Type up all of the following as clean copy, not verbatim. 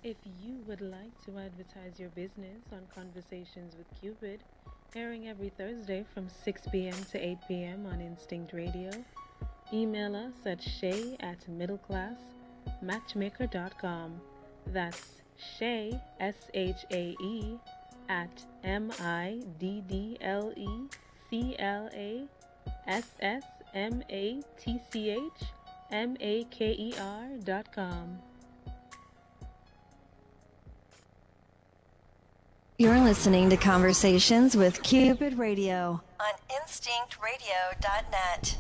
If you would like to advertise your business on Conversations with Cupid, airing every Thursday from 6 p.m. to 8 p.m. on Instinct Radio, email us at shay@middleclassmatchmaker.com. That's Shay, SHAE, at middleclassmatchmaker.com. You're listening to Conversations with Cupid Radio on InstinctRadio.net.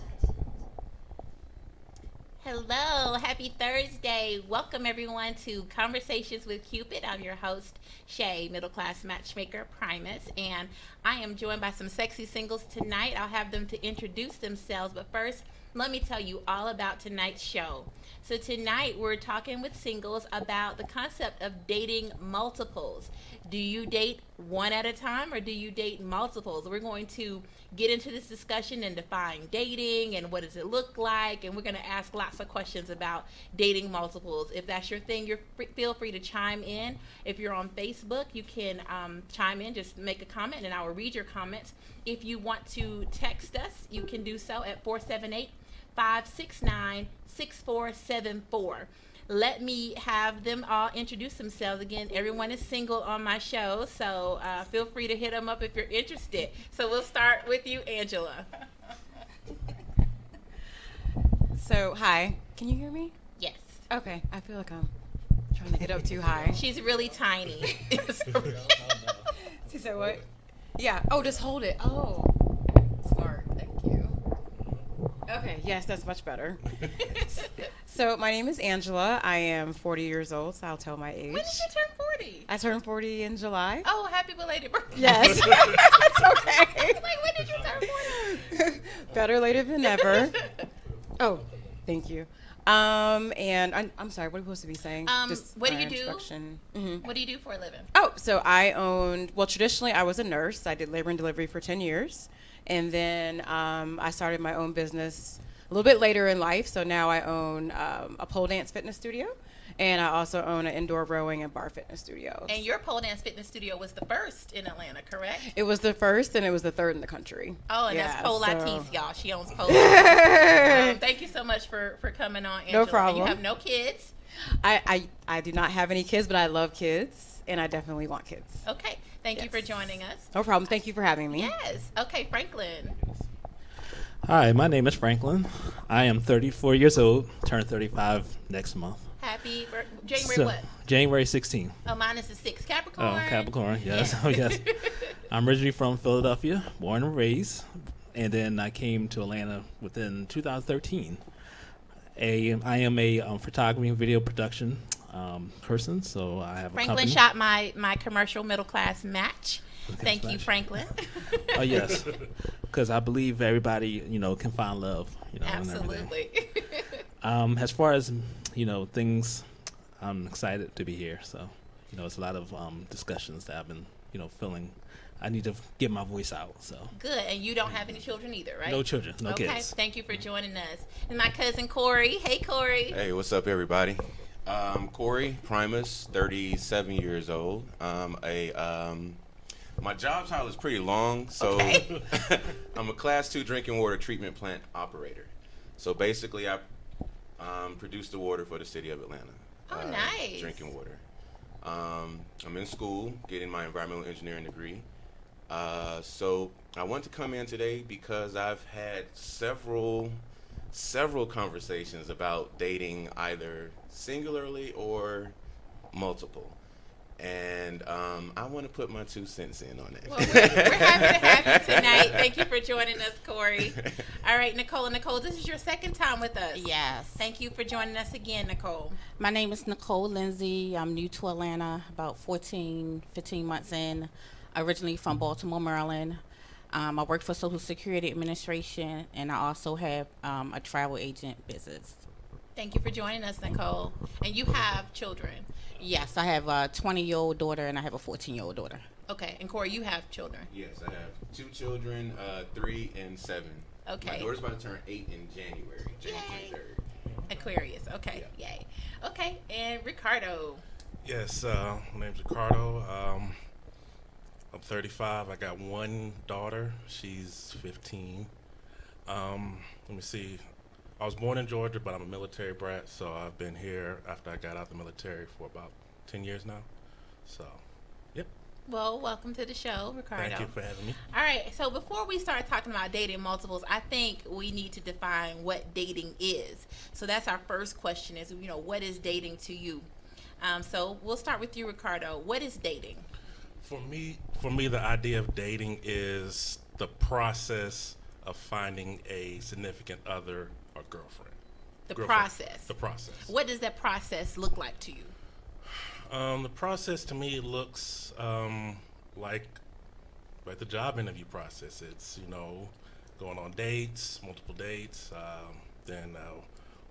Hello, happy Thursday. Welcome everyone to Conversations with Cupid. I'm your host, Shay, middle class matchmaker Primus, and I am joined by some sexy singles tonight. I'll have them to introduce themselves, but first, let me tell you all about tonight's show. So tonight we're talking with singles about the concept of dating multiples. Do you date one at a time or do you date multiples? We're going to get into this discussion and define dating and what does it look like, and we're going to ask lots of questions about dating multiples. If that's your thing, feel free to chime in. If you're on Facebook, you can chime in, just make a comment and I will read your comments. If you want to text us, you can do so at 478-569-6474. Let me have them all introduce themselves. Again, everyone is single on my show, so feel free to hit them up if you're interested. So we'll start with you, Angela. So, hi. Can you hear me? Yes. Okay. I feel like I'm trying to get up too high. She's really tiny. She said what? Yeah. Oh, just hold it. Oh. Smart. Thank you. Okay. Yes, that's much better. So, my name is Angela. I am 40 years old, so I'll tell my age. When did you turn 40? I turned 40 in July. Oh, happy belated birthday. Yes. It's okay. Like, when did you turn 40? Better later than never. Oh, thank you. And I'm sorry, what are we supposed to be saying? What do you do? Mm-hmm. What do you do for a living? Oh, so traditionally I was a nurse. I did labor and delivery for 10 years. And then I started my own business a little bit later in life. So now I own a pole dance fitness studio. And I also own an indoor rowing and bar fitness studio. And your pole dance fitness studio was the first in Atlanta, correct? It was the first, and it was the third in the country. Oh, and that's Pole Latis, y'all. She owns Pole Latis. Thank you so much for coming on, Angela. No problem. You have no kids? I do not have any kids, but I love kids, and I definitely want kids. Okay. Thank you for joining us. No problem. Thank you for having me. Yes. Okay, Franklin. Hi, my name is Franklin. I am 34 years old, turn 35 next month. Happy January what? January 16th. Oh, mine is the 6th. Capricorn. Oh, Capricorn, yes. Oh, yes. I'm originally from Philadelphia, born and raised, and then I came to Atlanta within 2013. I am a photography and video production person, so I have Franklin a company. shot my commercial middle class match. Thank you, Franklin. Oh, yes, because I believe everybody, can find love. Absolutely. As far as things, I'm excited to be here. So, it's a lot of discussions that I've been, feeling. I need to get my voice out. So good. And you don't have any children either, right? No children, no kids. Okay. Thank you for joining us. And my cousin Corey. Hey, Corey. Hey, what's up, everybody? Corey Primus, 37 years old. My job title is pretty long, so okay. I'm a Class 2 drinking water treatment plant operator. So basically, I produce the water for the city of Atlanta. Oh, nice. Drinking water. I'm in school, getting my environmental engineering degree. So I want to come in today because I've had several conversations about dating either singularly or multiple. And I want to put my 2 cents in on that. Well, we're happy to have you tonight. Thank you for joining us, Corey. All right, Nicole. Nicole, this is your second time with us. Yes. Thank you for joining us again, Nicole. My name is Nicole Lindsay. I'm new to Atlanta, about 15 months in, originally from Baltimore, Maryland. I work for Social Security Administration, and I also have a travel agent business. Thank you for joining us, Nicole. And you have children. Yes, I have a 20-year-old daughter, and I have a 14-year-old daughter. Okay, and Corey, you have children. Yes, I have 2 children, 3 and 7. Okay. My daughter's about to turn 8 in January 3rd. Aquarius. Okay, yay. Okay, and Ricardo. Yes, my name's Ricardo. I'm 35. I got one daughter. She's 15. Let me see. I was born in Georgia, but I'm a military brat, so I've been here after I got out the military for about 10 years now. So, yep. Well, welcome to the show, Ricardo. Thank you for having me. All right, so before we start talking about dating multiples, I think we need to define what dating is. So that's our first question is, what is dating to you? So we'll start with you, Ricardo. What is dating? For me, the idea of dating is the process of finding a significant other or girlfriend. The Girlfriend. process. The process. What does that process look like to you? The process to me looks like the job interview process. It's going on dates, multiple dates. Then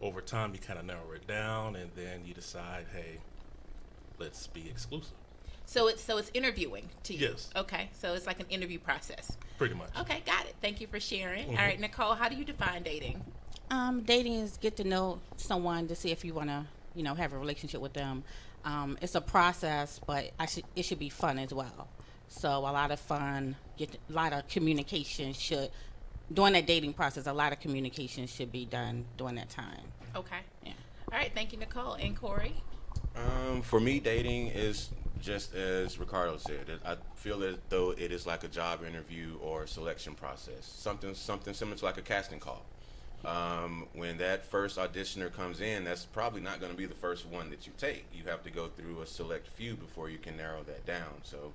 over time you kind of narrow it down, and then you decide, hey, let's be exclusive. So it's interviewing to you. Yes. Okay. So it's like an interview process. Pretty much. Okay, got it. Thank you for sharing. Mm-hmm. All right, Nicole, how do you define dating? Dating is get to know someone to see if you want to, have a relationship with them. It's a process, but it should be fun as well. So a lot of fun, a lot of communication during that dating process, a lot of communication should be done during that time. Okay. Yeah. All right, thank you, Nicole. And Corey? For me, dating is just as Ricardo said. I feel as though it is like a job interview or selection process. Something similar to like a casting call. When that first auditioner comes in, that's probably not going to be the first one that you take. You have to go through a select few before you can narrow that down. So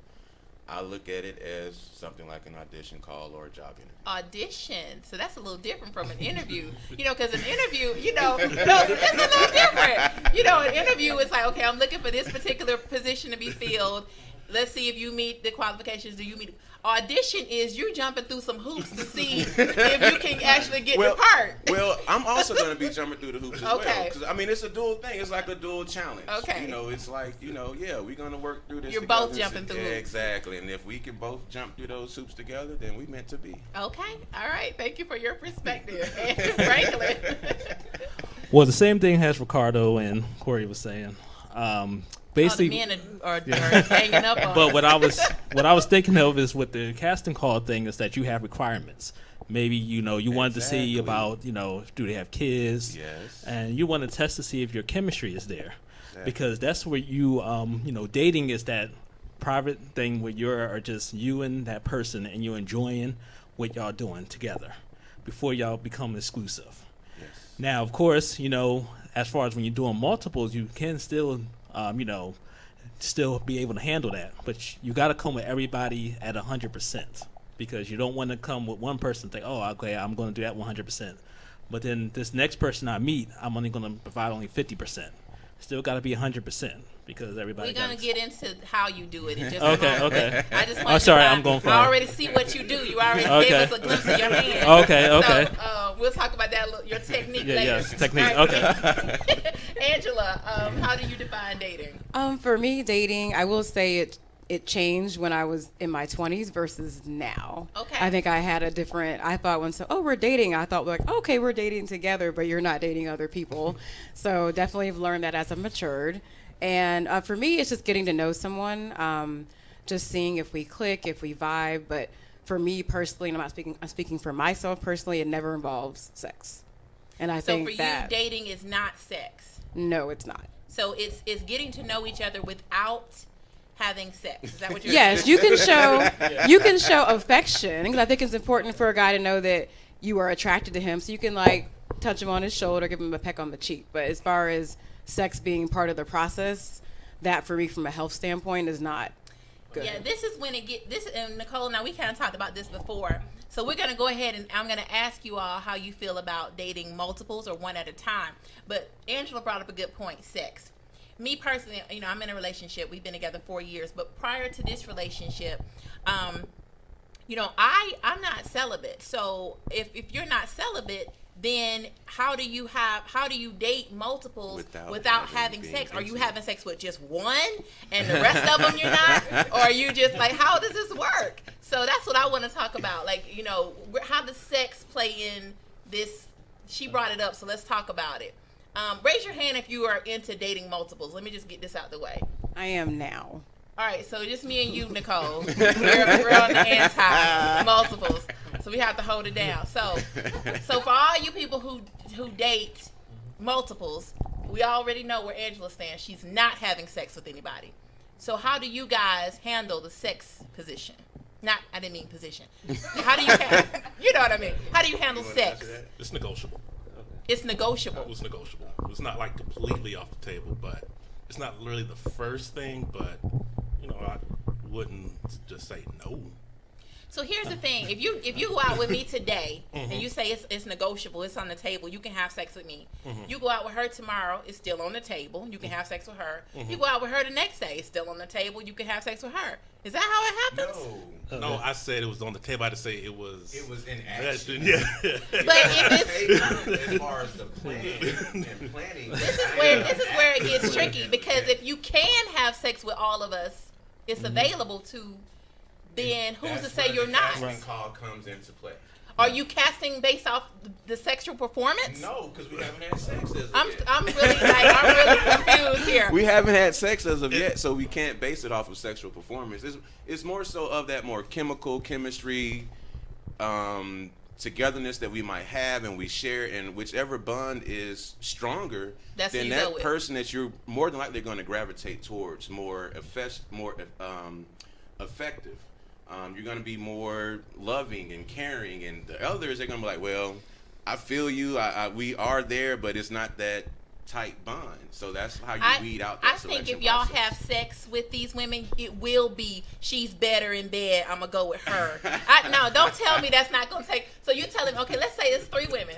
I look at it as something like an audition call or a job interview. Audition. So that's a little different from an interview. Because an interview, it's a little different. An interview is like, okay, I'm looking for this particular position to be filled. Let's see if you meet the qualifications. Do you meet? Audition is you jumping through some hoops to see if you can actually get the part. Well, I'm also going to be jumping through the hoops as well. Okay. Because, it's a dual thing. It's like a dual challenge. Okay. It's like, yeah, we're going to work through this You're together. both jumping through hoops. Exactly. And if we can both jump through those hoops together, then we meant to be. Okay. All right. Thank you for your perspective. Franklin. Well, the same thing as Ricardo and Corey was saying. Basically, the men are hanging up on. But what I was thinking of is with the casting call thing is that you have requirements. Maybe you wanted to see about do they have kids? Yes. And you want to test to see if your chemistry is there, because that's where you dating is that private thing where you're just you and that person and you're enjoying what y'all doing together before y'all become exclusive. Yes. Now, of course, as far as when you're doing multiples, you can still still be able to handle that. But you got to come with everybody at 100%, because you don't want to come with one person and think, oh, okay, I'm going to do that 100%. But then this next person I meet, I'm only going to provide only 50%. Still got to be 100%, because everybody. We're gonna get into how you do it in just okay, a moment. okay. I just want I'm going for it. I already see what you do. You already gave us a glimpse of your hand. Okay. So we'll talk about that your technique later. Yes, technique. Right. Okay. Angela, how do you define dating? For me, dating, I will say it changed when I was in my 20s versus now. Okay. I think I had I thought we're dating. I thought okay, we're dating together, but you're not dating other people. So definitely have learned that as I've matured. And for me, it's just getting to know someone, just seeing if we click, if we vibe. But for me personally, and I'm speaking for myself personally, it never involves sex. And I think so for you, dating is not sex. No, it's not. So it's getting to know each other without having sex. Is that what you're Yes, you can show affection, because I think it's important for a guy to know that you are attracted to him. So you can touch him on his shoulder, give him a peck on the cheek. But as far as sex being part of the process, that for me from a health standpoint is not good. Yeah, this is when and Nicole, now we kind of talked about this before. So we're going to go ahead and I'm going to ask you all how you feel about dating multiples or one at a time. But Angela brought up a good point, sex. Me personally, I'm in a relationship. We've been together 4 years. But prior to this relationship, I'm not celibate. So if you're not celibate, then how do you date multiples without having sex? Are you having sex with just one and the rest of them you're not? Or are you just how does this work? So that's what I want to talk about. How does sex play in this? She brought it up, so let's talk about it. Raise your hand if you are into dating multiples. Let me just get this out the way. I am now. All right, so just me and you, Nicole. We're on the anti-multiples, so we have to hold it down. So for all you people who date multiples, we already know where Angela stands. She's not having sex with anybody. So how do you guys handle the sex position? I didn't mean position. How do you you know what I mean? How do you handle sex? It's negotiable. It's negotiable. It was negotiable. It's not like completely off the table, but it's not really the first thing, but I wouldn't just say no. So here's the thing: if you go out with me today and you say it's negotiable, it's on the table, you can have sex with me. You go out with her tomorrow, it's still on the table, you can have sex with her. You go out with her the next day, it's still on the table, you can have sex with her. Is that how it happens? No, I said it was on the table. I had to say it was. It was in action. Yeah. But if it's as far as the planning, this is where it gets tricky, because if you can have sex with all of us, it's available to. Then who's to say you're not? Casting call comes into play. Are you casting based off the sexual performance? No, because we haven't had sex as of yet. I'm really confused here. We haven't had sex as of yet, so we can't base it off of sexual performance. It's more so of that more chemistry, togetherness that we might have and we share, and whichever bond is stronger, then that person that you're more than likely going to gravitate towards more effective. You're going to be more loving and caring, and the others, they're going to be like, well, I feel you, we are there, but it's not that tight bond. So that's how you weed out that selection. I think if y'all have sex with these women, it will be, she's better in bed, I'm going to go with her. No, don't tell me that's not going to take. So you tell him, okay, let's say it's 3 women.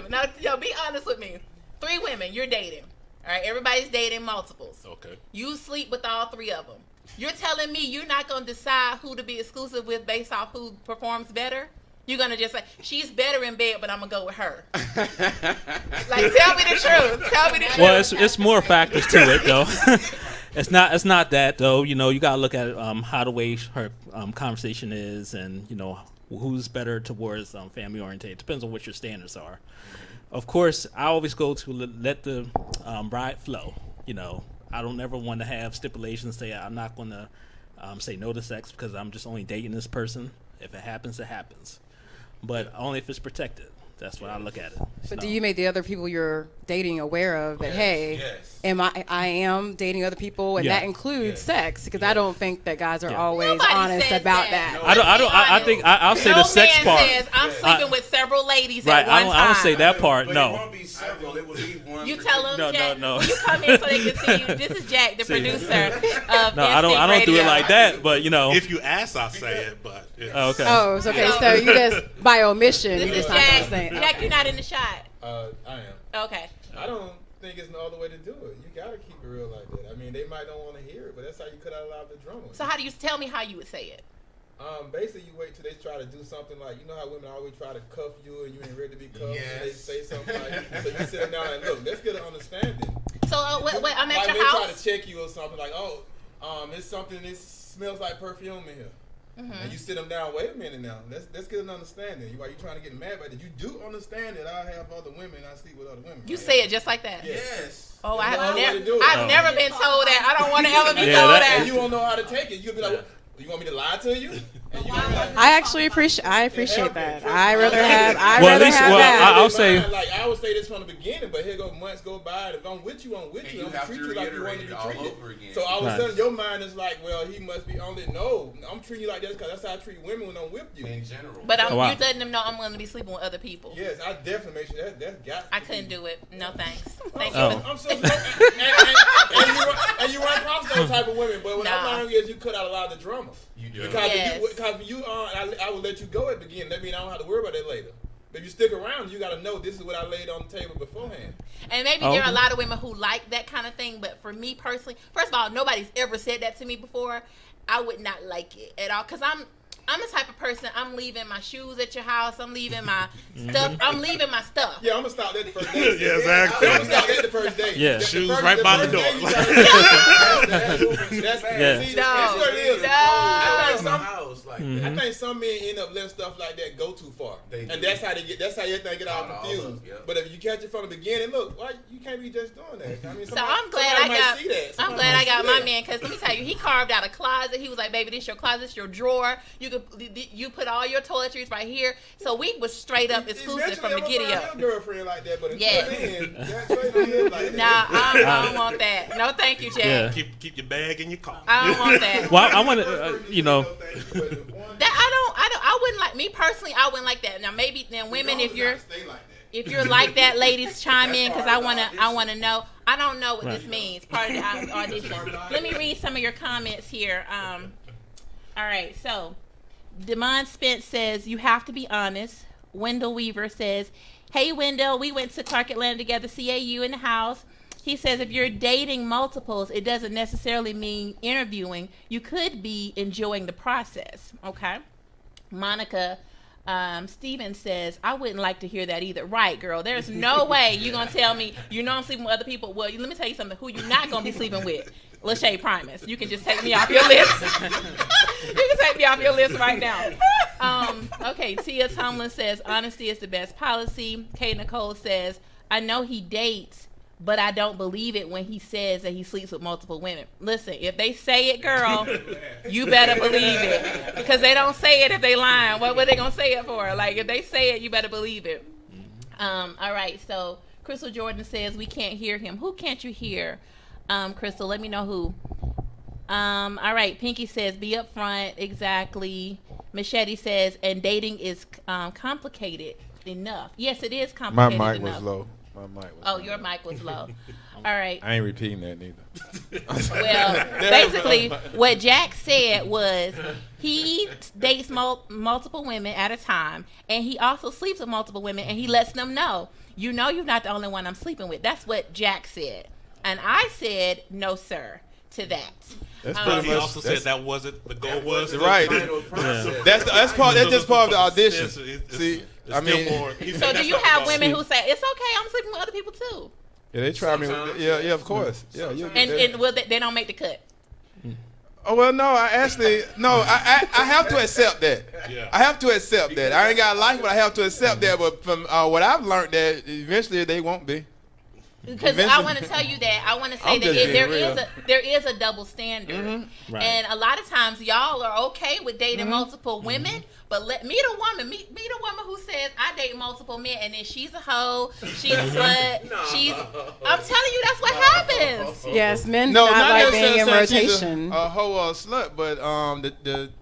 Now, be honest with me. 3 women you're dating. All right, everybody's dating multiples. Okay. You sleep with all 3 of them. You're telling me you're not going to decide who to be exclusive with based off who performs better? You're going to just say, she's better in bed, but I'm going to go with her. Like, tell me the truth. Well, it's more factors to it, though. It's not that, though. You got to look at how the way her conversation is, and, who's better towards family oriented. Depends on what your standards are. Of course, I always go to let the bride flow, I don't ever want to have stipulations say I'm not going to say no to sex because I'm just only dating this person. If it happens, it happens. But only if it's protected. That's what I look at it. But do you make the other people you're dating aware of that, I am dating other people, and that includes sex? Because I don't think that guys are always Nobody honest about that. I think I'll say the sex part. Says, I'm sleeping with several ladies at one time. I don't say that part. But no. It won't be several. It will be one. You tell them, no, Jack. No. Will you come in so they can see you? This is Jack, the producer of No, I don't do it like that. But if you ask, I'll say it. But okay. Oh, it's okay. So you just by omission. This You is just not Jack. saying. Jack, you're not in the shot. I am. Okay. I don't think it's no other way to do it. You gotta keep it real like that. I mean, they might don't want to hear it, but that's how you cut out a lot of the drama. So how do you tell me how you would say it? Basically, you wait till they try to do something like, how women always try to cuff you and you ain't ready to be cuffed. Yes. And they say something like, so you sit them down and look, let's get an understanding. So I'm at your they house. Try to check you or something like, it's something. It smells like perfume in here. And you sit them down. Wait a minute now. Let's get an understanding. Why you trying to get mad about it? You do understand that I have other women. I sleep with other women. You say it just like that. Yes. Oh, I've never been told that. I don't want to ever be told that. And you won't know how to take it. You'll be like, you want me to lie to you? I actually appreciate that. I rather have that. I'll say. Like I would say this from the beginning, but here go months go by, and if I'm with you, I'm with you. I'm gonna treat you like you want to be treated. So all of a sudden, your mind is like, well, he must be only. No, I'm treating you like this because that's how I treat women when I'm with you. In general. But you're letting them know I'm going to be sleeping with other people. Yes, I definitely make sure that's got. I couldn't do it. No thanks. Thank you. I'm so and you run across those type of women, but what I'm learning is you cut out a lot of the drama. You do. Because if you I will let you go at the beginning. That means I don't have to worry about that later. But if you stick around, you got to know this is what I laid on the table beforehand. And maybe there are a lot of women who like that kind of thing, but for me personally, first of all, nobody's ever said that to me before. I would not like it at all because I'm the type of person, I'm leaving my shoes at your house. I'm leaving my stuff. I'm leaving my stuff. Yeah, I'm going to stop that the first day. Yeah, exactly. I'm going to stop that the first day. Yeah. Shoes right by the door. That's what it is. No. I leave my house. like that. I think some men end up letting stuff like that go too far, and that's how everything get all confused. But if you catch it from the beginning, look, why you can't be just doing that? I mean, so I'm glad I got my man, because let me tell you, he carved out a closet. He was like, baby, this your closet, this your drawer. You put all your toiletries right here. So we was straight up exclusive from the giddy up. Girlfriend like that, but I don't want that. No, thank you, Chad. Yeah. Keep your bag in your car. I don't want that. Well, I want to, That I wouldn't like, me personally, I wouldn't like that. Now maybe then women, if you're like that, ladies, chime in, because I wanna know. I don't know what this means. Part of the audition. Let me read some of your comments here. All right, so Demond Spence says you have to be honest. Wendell Weaver says, hey Wendell, we went to Clark Atlanta together, CAU in the house. He says if you're dating multiples, it doesn't necessarily mean interviewing. You could be enjoying the process. Okay. Monica Stevens says, I wouldn't like to hear that either. Right, girl. There's no way you're going to tell me, I'm sleeping with other people. Well, let me tell you something. Who you're not going to be sleeping with? Lachey Primus. You can just take me off your list. You can take me off your list right now. Okay, Tia Tomlin says, honesty is the best policy. Kay Nicole says, I know he dates, but I don't believe it when he says that he sleeps with multiple women. Listen, if they say it, girl, you better believe it. Because they don't say it if they lying. What were they going to say it for? Like, if they say it, you better believe it. All right, so Crystal Jordan says, we can't hear him. Who can't you hear? Crystal, let me know who. All right, Pinky says, be upfront. Exactly. Machete says, and dating is complicated enough. Yes, it is complicated enough. My mic was low. Your mic was low. All right. I ain't repeating that neither. Well, basically, what Jack said was he dates multiple women at a time, and he also sleeps with multiple women, and he lets them know, you're not the only one I'm sleeping with. That's what Jack said. And I said, no, sir, to that. He also said that wasn't the goal. Was right. That's just part of the audition. See, I mean, so do you have women who say it's okay? I'm sleeping with other people too. Yeah, they try me. Yeah, of course. Yeah, and will they don't make the cut? Oh well, no. I have to accept that. Yeah. I have to accept that. I ain't got to like it, but I have to accept that. But from what I've learned, that eventually they won't be. Because I want to tell you that I want to say that there is a double standard, Right. And a lot of times y'all are okay with dating multiple women, but meet a woman who says I date multiple men, and then she's a hoe, she's a slut, I'm telling you that's what happens. Yes, men not like being in rotation. A hoe or a slut, but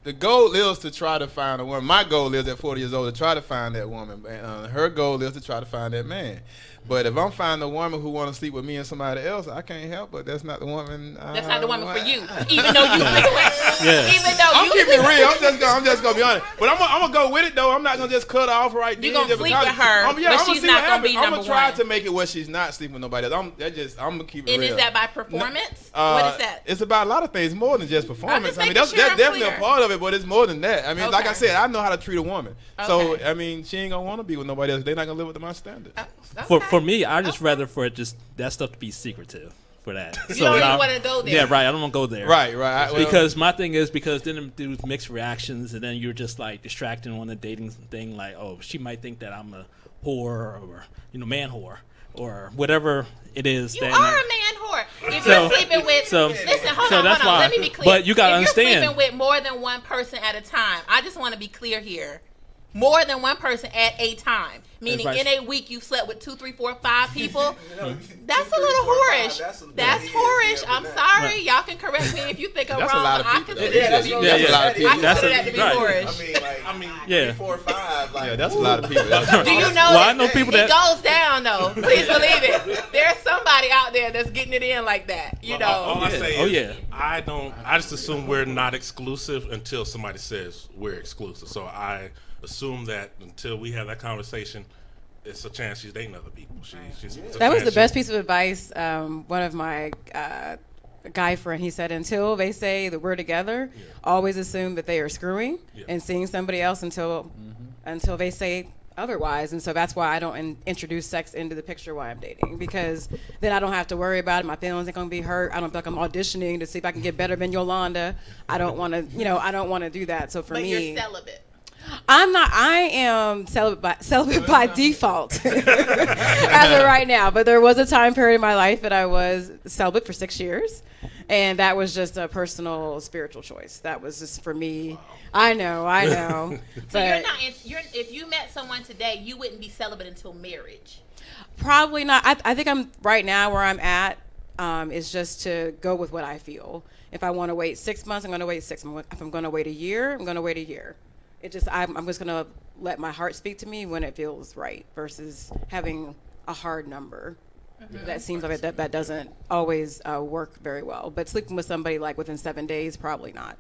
the goal is to try to find a woman. My goal is at 40 years old to try to find that woman, and her goal is to try to find that man. But if I'm finding a woman who want to sleep with me and somebody else, I can't help but that's not the woman. That's not the woman for you, even though you sleep with. Yeah. Even though I'm keeping it real. I'm just gonna be honest. But I'm gonna go with it though. I'm not gonna just cut off right there. You're gonna sleep with her, but she's not gonna be number one. I'm gonna try to make it where she's not sleeping with nobody else. I'm gonna keep it real. And is that by performance? What is that? It's about a lot of things, more than just performance. I mean, that's definitely clear. a part of it, but it's more than that. I mean, like I said, I know how to treat a woman. So I mean, she ain't gonna want to be with nobody else. They're not gonna live up to my standards. For me, I just rather for it just that stuff to be secretive for that. You don't even want to go there. Yeah, right. I don't want to go there. Right. Because my thing is then them dudes mixed reactions, and then you're just like distracting on the dating thing. Like, oh, she might think that I'm a whore or man whore or whatever it is. You are a man whore. If you're sleeping with, listen, hold on. Let me be clear. But you gotta understand. If you're sleeping with more than one person at a time, I just want to be clear here. More than one person at a time. Meaning in a week you slept with 2, 3, 4, 5 people. That's a little whorish. That's whorish. I'm sorry. Y'all can correct me if you think I'm wrong. I consider that to be whorish. I mean, 4 or 5. Yeah, that's a lot of people. Do you know I know people it goes down though? Please believe it. There's somebody out there that's getting it in like that. You know. All I say is, I just assume we're not exclusive until somebody says we're exclusive. So I assume that until we have that conversation, it's a chance she's dating other people. That was the best piece of advice. One of my guy friend, he said, until they say that we're together, always assume that they are screwing and seeing somebody else until they say otherwise. And so that's why I don't introduce sex into the picture while I'm dating, because then I don't have to worry about it. My feelings ain't gonna be hurt. I don't feel like I'm auditioning to see if I can get better than Yolanda. I don't want to, I don't want to do that. So for But me, you're celibate. I'm not. I am celibate by default as of right now. But there was a time period in my life that I was celibate for 6 years, and that was just a personal spiritual choice. That was just for me. Wow. I know. So you're not. If you met someone today, you wouldn't be celibate until marriage. Probably not. I think I'm right now where I'm at is just to go with what I feel. If I want to wait 6 months, I'm going to wait 6 months. If I'm going to wait a year, I'm going to wait a year. I'm just going to let my heart speak to me when it feels right versus having a hard number. Mm-hmm. That seems like that doesn't always work very well. But sleeping with somebody like within 7 days, probably not.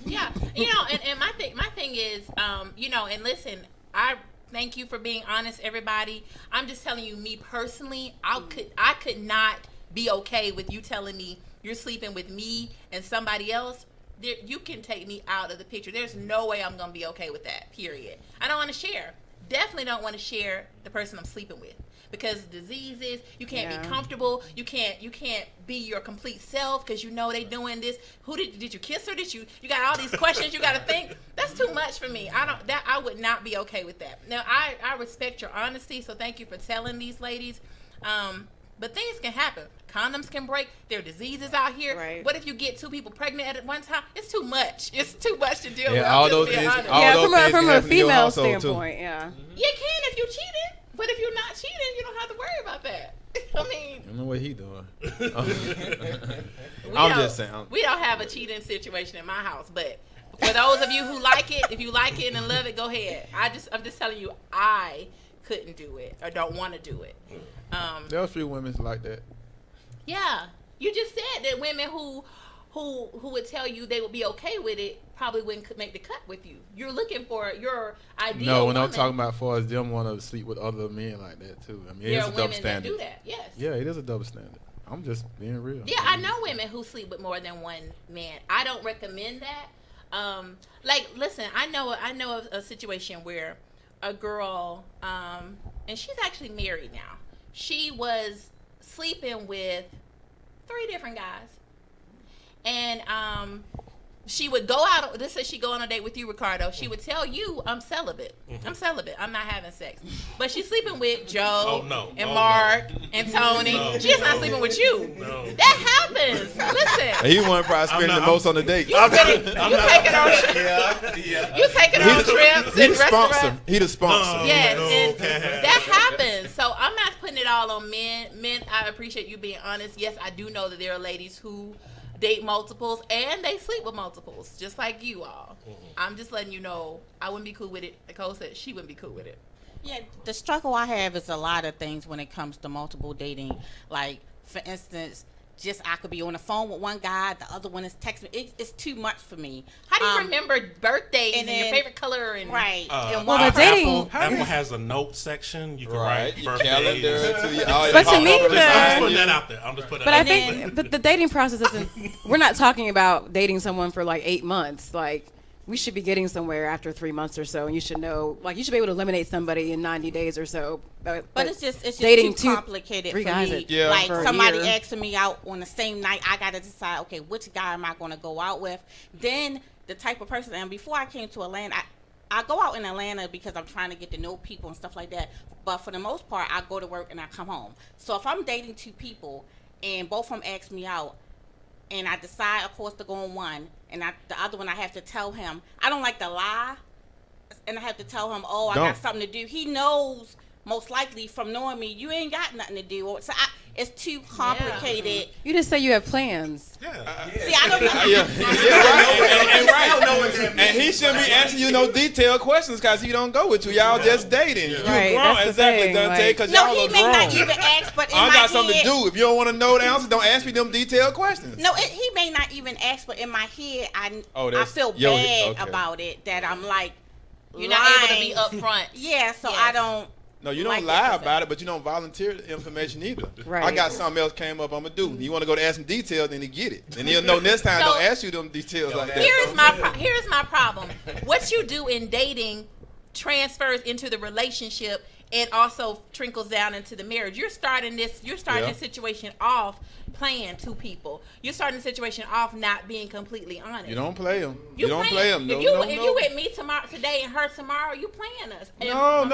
Yeah, and my thing is, and listen, I thank you for being honest, everybody. I'm just telling you, me personally, I could not be okay with you telling me you're sleeping with me and somebody else. You can take me out of the picture. There's no way I'm going to be okay with that, period. I don't want to share. Definitely don't want to share the person I'm sleeping with. Because diseases, you can't be comfortable. You can't be your complete self because they doing this. Who did you kiss her? You got all these questions you got to think. That's too much for me. I would not be okay with that. Now I respect your honesty, so thank you for telling these ladies. But things can happen. Condoms can break. There are diseases out here. Right. What if you get 2 people pregnant at one time? It's too much. It's too much to deal with. All those things. From a female standpoint, You can if you cheated, but if you're not cheating, you don't have to worry about that. I mean, I don't know what he doing. I'm just saying. We don't have a cheating situation in my house, but for those of you who like it, if you like it and love it, go ahead. I'm just telling you, I couldn't do it or don't want to do it. There are a few women like that. Yeah, you just said that women who would tell you they would be okay with it probably wouldn't make the cut with you. You're looking for your ideal. No, when woman. I'm talking about far as them want to sleep with other men like that too. I mean, it is a double standard. That do that. Yes. Yeah, it is a double standard. I'm just being real. Yeah, I know women who sleep with more than one man. I don't recommend that. Listen, I know a situation where a girl, and she's actually married now. She was sleeping with 3 different guys, and she would go out. This says she go on a date with you, Ricardo. She would tell you, "I'm celibate. I'm celibate. I'm not having sex." But she's sleeping with Joe and Mark and Tony. She's not sleeping with you. That happens. Listen, he wasn't probably spending the most on the date. You taking on trips and restaurants. He the sponsor. Yes, and that happens. So I'm not putting it all on men. Men, I appreciate you being honest. Yes, I do know that there are ladies who date multiples and they sleep with multiples, just like you all. Mm-hmm. I'm just letting you know I wouldn't be cool with it. Nicole said she wouldn't be cool with it. Yeah, the struggle I have is a lot of things when it comes to multiple dating. Like, for instance, I could be on the phone with one guy, the other one is texting. It's too much for me. How do you remember birthdays and your favorite color? And right. Apple has a note section. You can write your birthdays. But to me, I'm just putting that out there. But I think the dating process isn't. We're not talking about dating someone for like 8 months. Like, we should be getting somewhere after 3 months or so, and you should know, like, you should be able to eliminate somebody in 90 days or so. But it's just dating too complicated for me. Yeah. Like, somebody asking me out on the same night, I got to decide, okay, which guy am I going to go out with? Then the type of person, and before I came to Atlanta, I go out in Atlanta because I'm trying to get to know people and stuff like that. But for the most part, I go to work and I come home. So if I'm dating 2 people and both of them ask me out, and I decide, of course, to go on one, and the other one I have to tell him. I don't like to lie, and I have to tell him, I got something to do. He knows, most likely, from knowing me, you ain't got nothing to do. So it's too complicated. Yeah. You just say you have plans. Yeah. See, I don't know. And he shouldn't be asking you no detailed questions because he don't go with you. Y'all just dating. You right, grown. Exactly, Dante, because y'all are grown. No, he may not even ask, but in I my got something head, to do. If you don't want to know the answer, don't ask me them detailed questions. No, he may not even ask, but in my head, I feel bad about it, that I'm like, you're not able to be upfront. Yeah, so I don't. No, you don't lie about it, but you don't volunteer the information either. Right. I got something else came up I'm going to do. You want to go to ask some details, then he get it. And he'll know next time, don't ask you them details like that. Here's my problem. What you do in dating transfers into the relationship and also trickles down into the marriage. You're starting this situation off playing two people. You're starting the situation off not being completely honest. You don't play them. You don't play them. If you with me today and her tomorrow, you playing us. No.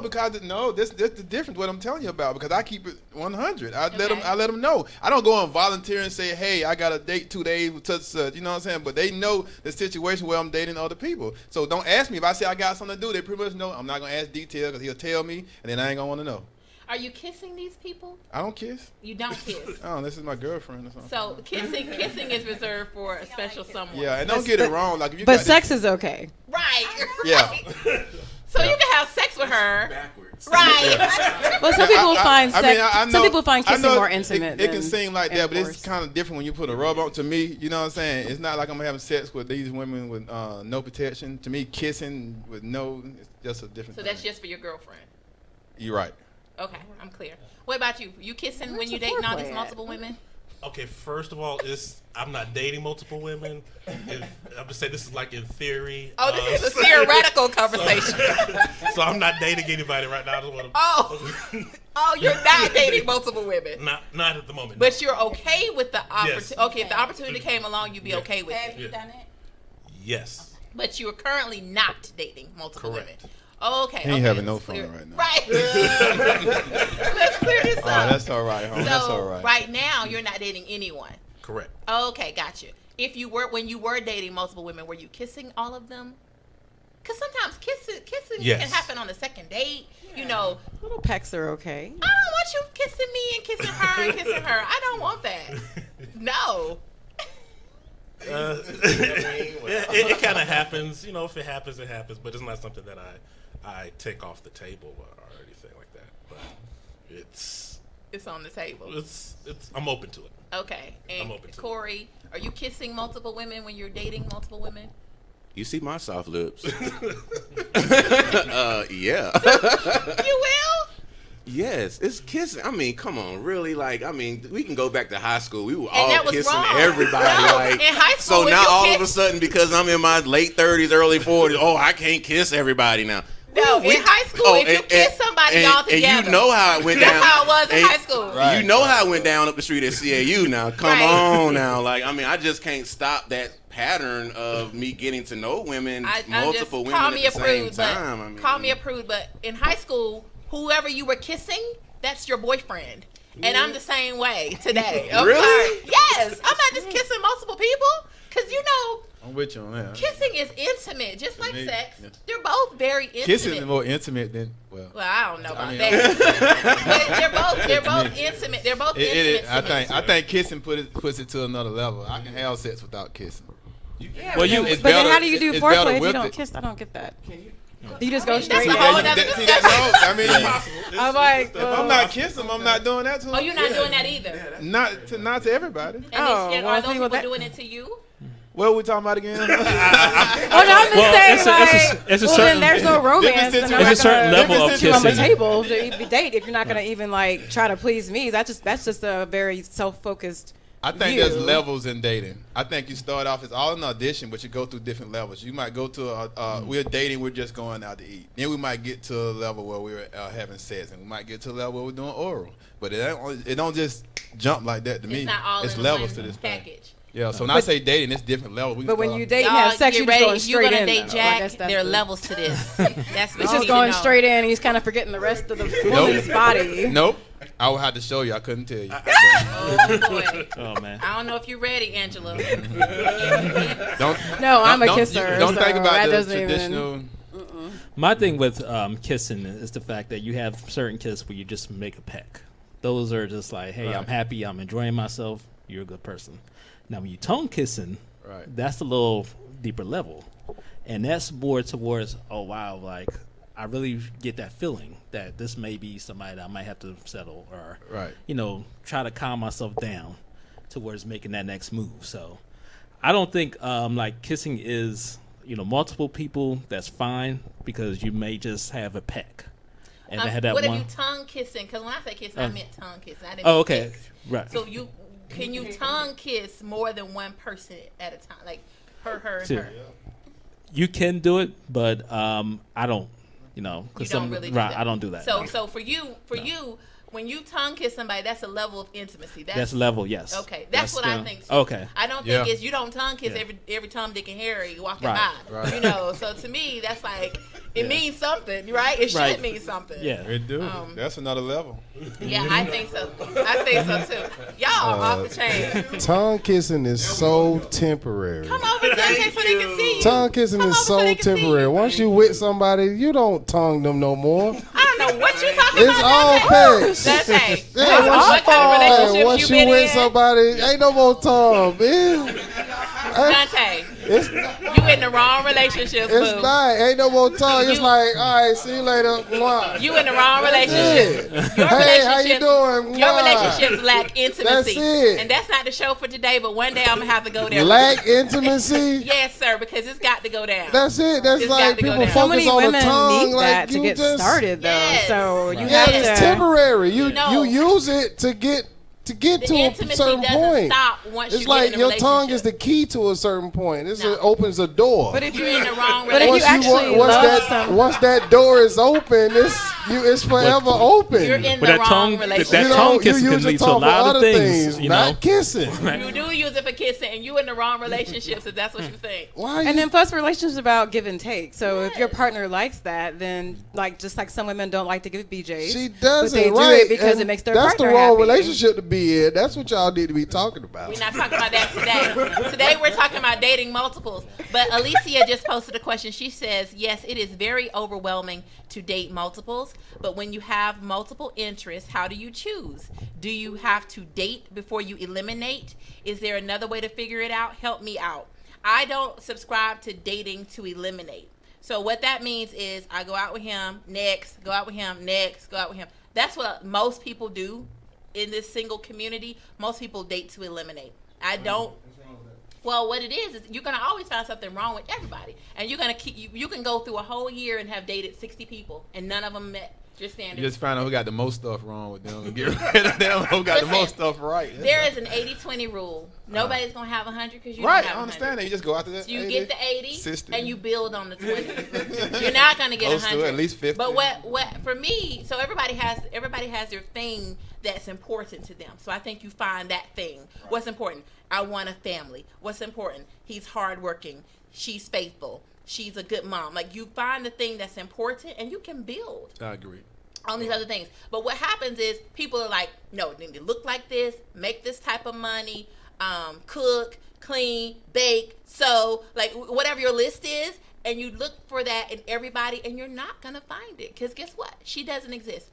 Because this the difference. What I'm telling you about. Because I keep it 100. I let them know. I don't go and volunteer and say, hey, I got a date 2 days with such. You know what I'm saying? But they know the situation where I'm dating other people. So don't ask me if I say I got something to do. They pretty much know. I'm not gonna ask detail because he'll tell me, and then I ain't gonna want to know. Are you kissing these people? I don't kiss. You don't kiss. Oh, this is my girlfriend or something. So kissing is reserved for a special someone. Yeah, and don't get it wrong. Like if you But got sex is okay. Right. Yeah. So you can have sex with her. Backwards. Right. Yeah. Well, some people find sex. I know, some people find I kissing know more intimate. It can seem like that, but intercourse. it's kind of different when you put a rub on. To me, you know what I'm saying? It's not like I'm having sex with these women with no protection. To me, kissing with it's just a different thing. So that's just for your girlfriend. You're right. Okay, I'm clear. What about you? You kissing when you dating all these multiple women? Okay, first of all, I'm not dating multiple women. I'm just saying this is like in theory. Oh, this is a theoretical conversation. So I'm not dating anybody right now. I just want to. Oh, you're not dating multiple women. Not at the moment. But you're okay with the opportunity. Yes. Okay, if the opportunity came along, you'd be okay with it. Have you done it? Yes. But you are currently not dating multiple Correct. women. Okay. He ain't having no fun right now. Right. Let's clear this up. Oh, that's all right, home. So That's all right. right now, you're not dating anyone. Correct. Okay, gotcha. When you were dating multiple women, were you kissing all of them? Because sometimes kissing Yes. can happen on the second date. You know, Little pecks are okay. I don't want you kissing me and kissing her and kissing her. I don't want that. No. It kind of happens. You know, if it happens, it happens. But it's not something that I take off the table or anything like that. But it's on the table. I'm open to it. Okay. And I'm open to Corey, are you kissing multiple women when you're dating multiple women? You see my soft lips? Yeah. You will? Yes, it's kissing. I mean, come on, really? Like, I mean, we can go back to high school. We were And all that was kissing wrong. everybody. No, Like, in high school, so if now you all of a kiss- sudden, because I'm in my late 30s, early 40s, I can't kiss everybody now. No, in high school, if you kiss somebody all together. And you know how it went down. That's how it was in high school. Right. You know how it went down up the street at CAU now. Come Right. on now. Like, I mean, I just can't stop that pattern of me getting to know women, multiple women call at me the a same prude, time. but I mean, call me a prude, but in high school, whoever you were kissing, that's your boyfriend. And I'm the same way today. I'm Really? sorry. Yes. I'm not just kissing multiple people. Because, I'm with you on that. kissing is intimate, just like me, sex. yeah. They're both very intimate. Kissing is more intimate than Well, I don't know about mean, that. But they're both intimate. They're both It intimate. is. to me. I think kissing puts it to another level. I can have sex without kissing. Well, you It's But then better- how do you do it's better foreplay if you with don't it. kiss? I don't get that. You just go That's straight a in. whole nother See, discussion. I mean, I'm like, if I'm not kissing, I'm not doing that to them. Oh, you're not doing that either. Not to everybody. And Oh, then, well, are those see, well, people that- doing it to you? What are we talking about again? Oh, no, I'm just Well, saying, it's like, a well, certain- then there's no romance. Different Then I'm There's a not certain gonna level of put you on the kissing. table to date if you're not going to even, like, try to please me. That's just a very self-focused I think view. there's levels in dating. I think you start off as all an audition, but you go through different levels. You might go to we're dating, we're just going out to eat. Then we might get to a level where we're having sex, and we might get to a level where we're doing oral. But it don't just jump like that to me. It's not all It's in levels one to this thing. package. Yeah. So when I say dating, it's different levels. We But can when start you off- date and Y'all have sex, get you're ready. just going If you're straight gonna in. date though. Jack, I guess that's there are the- levels to this. That's what He's you just need going to know. straight in, and he's kind of forgetting the rest of the woman's body. Nope. I would have to show you. I couldn't tell you. Oh, boy. Oh man. I don't know if you're ready, Angela. Don't. No, I'm a don't- kisser. Don't so think about that the doesn't even- traditional. My thing with kissing is the fact that you have certain kisses where you just make a peck. Those are just like, hey, I'm Right. happy, I'm enjoying myself. You're a good person. Now, when you tongue kissing, Right. that's a little deeper level, and that's more towards, oh wow, like I really get that feeling that this may be somebody that I might have to settle or, Right. try to calm myself down towards making that next move. So, I don't think like kissing is, multiple people. That's fine because you may just have a peck. And I had that what one. if you tongue kissing? Because when I say kissing, I meant tongue kissing. I didn't Oh, mean okay. kiss. Right. So can you tongue kiss more than one person at a time, like her, and See, her? You can do it, but I don't. You know, You don't really do right, that. I don't do that. So for you, when you tongue kiss somebody, that's a level of intimacy. That's level, yes. Okay, that's what I think too. Okay. I don't think it's you don't tongue kiss every Tom, Dick, and Harry walking by. Right. You know, so to me, that's like it means something, right? It should mean something. Yeah. It do. That's another level. Yeah, I think so. I think so too. Y'all are off the chain. Tongue kissing is so temporary. Come over, Dante, so they can see you. Tongue kissing Come is over so so they can see temporary. you. Once you with somebody, you don't tongue them no more. I don't know what you talking It's about. all facts. Dante. Yeah, What kind of relationship once you you been with in? somebody, ain't no more tongue, man. Dante, It's you in the wrong relationship, it's boo. not. Ain't no more tongue. It's You- like, all right, see you later. Mwah. You in the wrong relationship. That's it. Your Hey, how you relationships- doing? Your Mwah. relationships lack intimacy. That's it. And that's not the show for today, but one day I'm going to have to go there. Lack intimacy. Yes, sir, because it's got to go down. That's it. That's It's like got to go people down. So focus many on the women tongue. need Like that to you get just started, though. Yes. So you Yeah, have it's to. temporary. No. You use it to get The to a intimacy certain doesn't point. stop once It's you like get in a your tongue relationship. is the key to a certain point. This No. opens a door. But if You're in the wrong But if you relationship. actually love once that door is open, it's forever open. You're in But the that wrong tongue, relationship. that tongue kissing you can use your lead to a tongue for lot of other things. You know, not kissing. You do use it for kissing, and you in the wrong relationships if that's what you think. Why? And then plus relationships about give and take. So if your partner likes that, then like just like some women don't like to give BJ's, she doesn't. but they do right. it because And it makes their that's the partner wrong happy. relationship to be in. That's what y'all need to be talking about. We're not talking about that today. Today we're talking about dating multiples. But Alicia just posted a question. She says, yes, it is very overwhelming to date multiples. But when you have multiple interests, how do you choose? Do you have to date before you eliminate? Is there another way to figure it out? Help me out. I don't subscribe to dating to eliminate. So what that means is I go out with him, next, go out with him, next, go out with him. That's what most people do in this single community. Most people date to eliminate. I don't. Well, what it is you're gonna always find something wrong with everybody, and you're gonna keep. You can go through a whole year and have dated 60 people, and none of them met your standards. You just find out who got the most stuff wrong with them and get rid of them who got the Listen, most stuff right. There is an 80-20 rule. Nobody's gonna have 100 because you Right, don't have I understand 100. that. You just go after that. So you get the 80 60. and you build on the 20. You're not gonna get Close to 100. at least 50. But what for me? So everybody has their thing that's important to them. So I think you find that thing. Right. What's important? I want a family. What's important? He's hardworking. She's faithful. She's a good mom. Like you find the thing that's important, and you can build. I agree. On these other things. But what happens is people are like, no, they need to look like this, make this type of money, cook, clean, bake, sew, like whatever your list is, and you look for that in everybody, and you're not going to find it. Because guess what? She doesn't exist.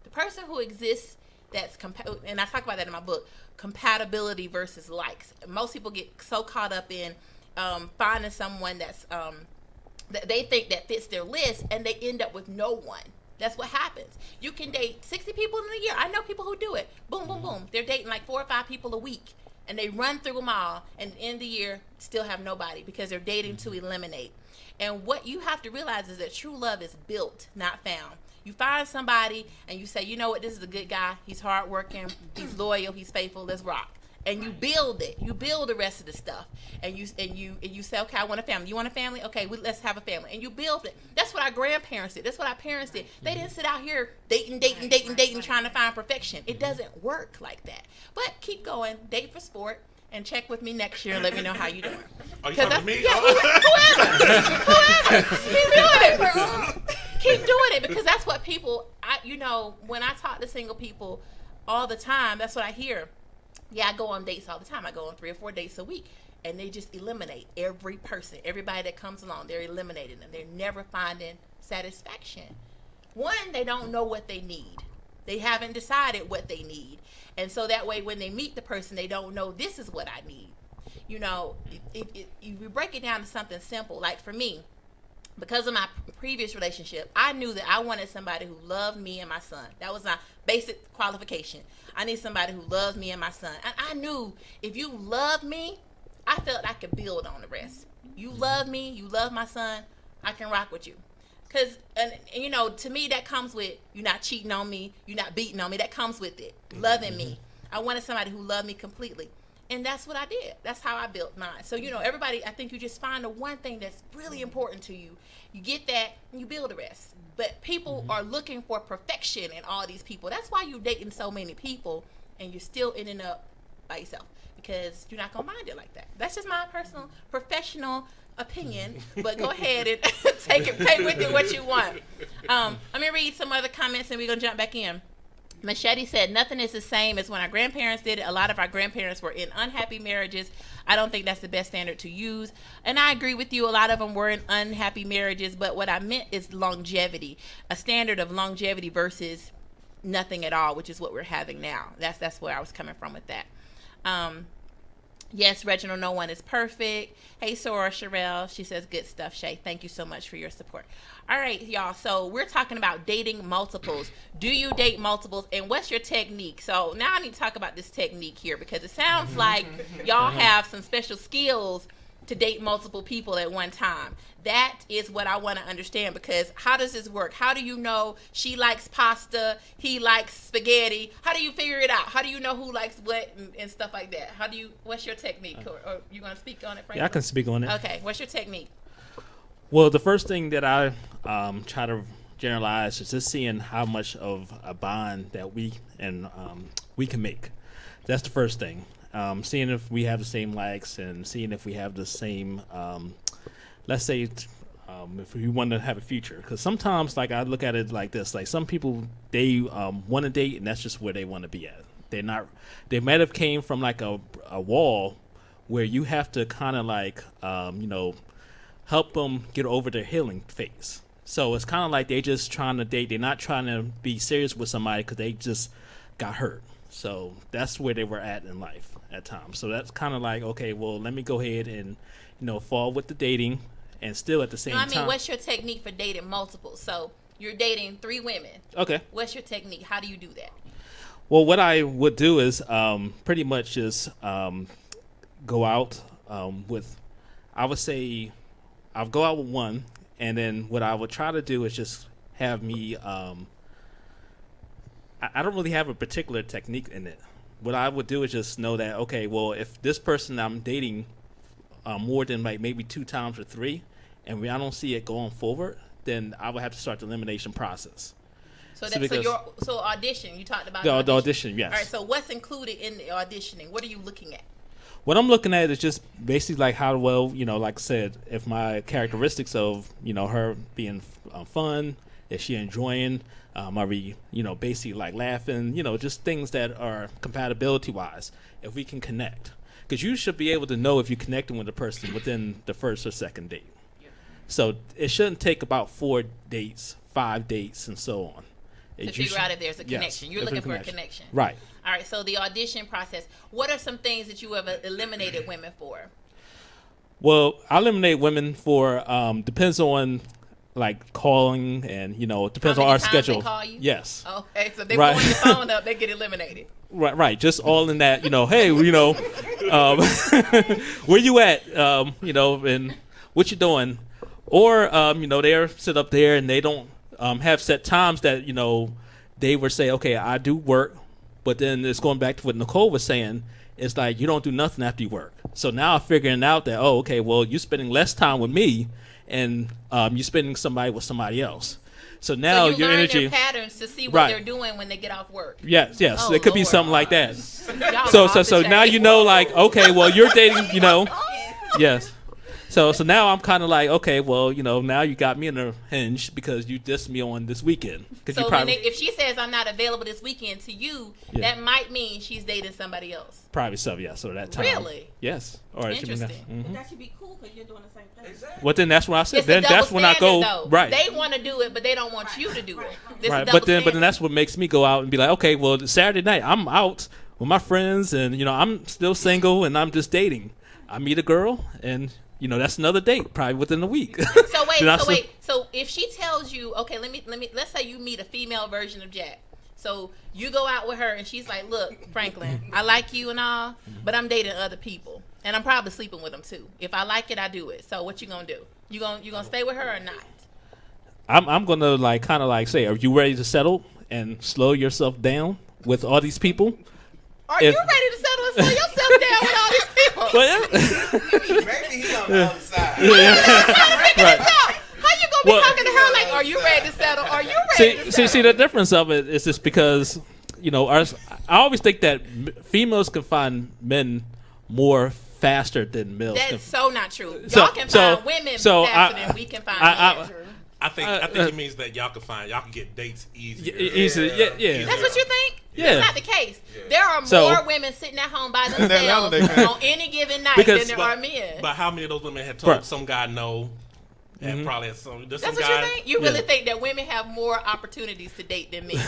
The person who exists, that's and I talk about that in my book, compatibility versus likes. Most people get so caught up in finding someone that's that they think that fits their list, and they end up with no one. That's what happens. You can date 60 people in a year. I know people who do it. Boom, boom, boom. They're dating like 4 or 5 people a week, and they run through them all, and at the end of the year, still have nobody because they're dating to eliminate. And what you have to realize is that true love is built, not found. You find somebody, and you say, you know what, this is a good guy. He's hardworking. He's loyal. He's faithful. Let's rock. And you build it. You build the rest of the stuff, and you say, okay, I want a family. You want a family? Okay, let's have a family. And you build it. That's what our grandparents did. That's what our parents did. They didn't sit out here dating, trying to find perfection. It doesn't work like that. But keep going. Date for sport, and check with me next year and let me know how you're doing. Are you talking to me? Yeah, whoever. Keep doing it. Keep doing it because that's what people. When I talk to single people all the time, that's what I hear. Yeah, I go on dates all the time. I go on 3 or 4 dates a week, and they just eliminate every person, everybody that comes along. They're eliminating them. They're never finding satisfaction. One, they don't know what they need. They haven't decided what they need, and so that way, when they meet the person, they don't know this is what I need. You know, if you break it down to something simple, like for me, because of my previous relationship, I knew that I wanted somebody who loved me and my son. That was my basic qualification. I need somebody who loves me and my son. And I knew if you love me, I felt I could build on the rest. You love me, you love my son, I can rock with you. Because, and to me, that comes with you not cheating on me, you not beating on me. That comes with it, loving me. I wanted somebody who loved me completely. And that's what I did. That's how I built mine. So, everybody, I think you just find the one thing that's really important to you. You get that, and you build the rest. But people are looking for perfection in all these people. That's why you're dating so many people, and you're still ending up by yourself, because you're not going to mind it like that. That's just my personal, professional opinion. But go ahead and take with it what you want. Let me read some other comments, and we're going to jump back in. Machete said, nothing is the same as when our grandparents did it. A lot of our grandparents were in unhappy marriages. I don't think that's the best standard to use. And I agree with you. A lot of them were in unhappy marriages. But what I meant is longevity, a standard of longevity versus nothing at all, which is what we're having now. That's where I was coming from with that. Yes, Reginald, no one is perfect. Hey, Sora Sherelle, she says, good stuff, Shay. Thank you so much for your support. All right, y'all, so we're talking about dating multiples. Do you date multiples, and what's your technique? So now I need to talk about this technique here, because it sounds like y'all have some special skills to date multiple people at one time. That is what I want to understand, because how does this work? How do you know she likes pasta, he likes spaghetti? How do you figure it out? How do you know who likes what and stuff like that? What's your technique? Or you going to speak on it, Frank? Yeah, I can speak on it. Okay, what's your technique? Well, the first thing that I try to generalize is just seeing how much of a bond that we can make. That's the first thing. Seeing if we have the same likes, and seeing if we have the same, let's say, if we want to have a future. Because sometimes, like, I look at it like this: like, some people, they want to date, and that's just where they want to be at. They might have came from like a wall where you have to kind of like help them get over their healing phase. So it's kind of like they just trying to date. They're not trying to be serious with somebody because they just got hurt. So that's where they were at in life at times. So that's kind of like, okay, well, let me go ahead and, fall with the dating, and still at the same time. What's your technique for dating multiple? So you're dating 3 women. Okay. What's your technique? How do you do that? Well, what I would do is pretty much just go out with, I would say, I'll go out with one, and then what I would try to do is just have me, I don't really have a particular technique in it. What I would do is just know that, okay, well, if this person I'm dating more than like maybe 2 times or 3, and I don't see it going forward, then I would have to start the elimination process. So audition, you talked about the audition, yes. All right, so what's included in the auditioning? What are you looking at? What I'm looking at is just basically like how well, like I said, if my characteristics of, her being fun, is she enjoying, are we, basically like laughing, just things that are compatibility-wise, if we can connect. Because you should be able to know if you're connecting with a person within the first or second date. So it shouldn't take about 4 dates, 5 dates, and so on. To figure out if there's a connection. You're looking for a connection. Right. All right, so the audition process. What are some things that you have eliminated women for? Well, I eliminate women for, depends on, like, calling, and, it depends on our schedule. They call you? Yes. Okay, so they pull your phone up, they get eliminated. Right. Just all in that, hey, where you at, and what you doing? Or, they're sit up there and they don't have set times that, they would say, okay, I do work, but then it's going back to what Nicole was saying. It's like you don't do nothing after you work. So now I'm figuring out that, oh, okay, well, you're spending less time with me, and you're spending somebody with somebody else. So now you your learn energy their patterns to see what they're doing when they get off work. Yes. Oh, it could Lord. be something like that. so now like, okay, well, you're dating, yes. So now I'm kind of like, okay, well, now you got me in a hinge because you dissed me on this weekend. So if she says I'm not available this weekend to you, that might mean she's dating somebody else. Probably so, yes. So that time. Really? Yes. Or interesting. But that should be cool because you're doing the same thing. Exactly. Well, then that's what I said. It's then that's when I go. Though. Right. They want to do it, but they don't want you to do it. Right. But then that's what makes me go out and be like, okay, well, Saturday night I'm out with my friends, and I'm still single, and I'm just dating. I meet a girl, and that's another date, probably within a week. So wait. So if she tells you, okay, let's say you meet a female version of Jack. So you go out with her, and she's like, look, Franklin, I like you and all, but I'm dating other people, and I'm probably sleeping with them too. If I like it, I do it. So what you gonna do? You gonna stay with her or not? I'm gonna kind of say, are you ready to settle and slow yourself down with all these people? Are you ready to settle and slow yourself down with all these people. Well, Maybe he's on the other side. right. How you gonna be talking to her like, are you ready to settle? Are you ready to settle? See, the difference of it is just because, I always think that females can find men more faster than males. That's so not true. So- Y'all can so- find women so faster I- than we can find I- men. I think it means that y'all can get dates easier. Easy, yeah. That's what you think? Yeah. That's not the case. There are more So- women sitting at home by Atlanta, themselves they can. on any given night Because- than there are men. But how many of those women had told Right. some guy no, and probably had some? There's That's some what guy, you think? You really Yeah. think that women have more opportunities to date than men?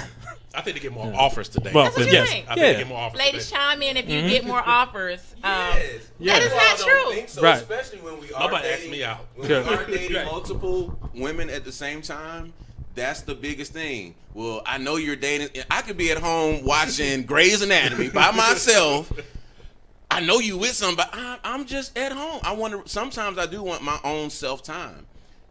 I think they get more offers today. Well, That's what you yes. think. I think they Yeah. get more offers Ladies, today. chime in if you get more offers. Yes. That is Well, not I don't true. think so, Right. Especially when we are Nobody asked dating, me out. When we Yeah. are dating Right. multiple women at the same time, that's the biggest thing. Well, I know you're dating. I could be at home watching Grey's Anatomy by myself. I know you with somebody. I'm just at home. Sometimes I do want my own self time.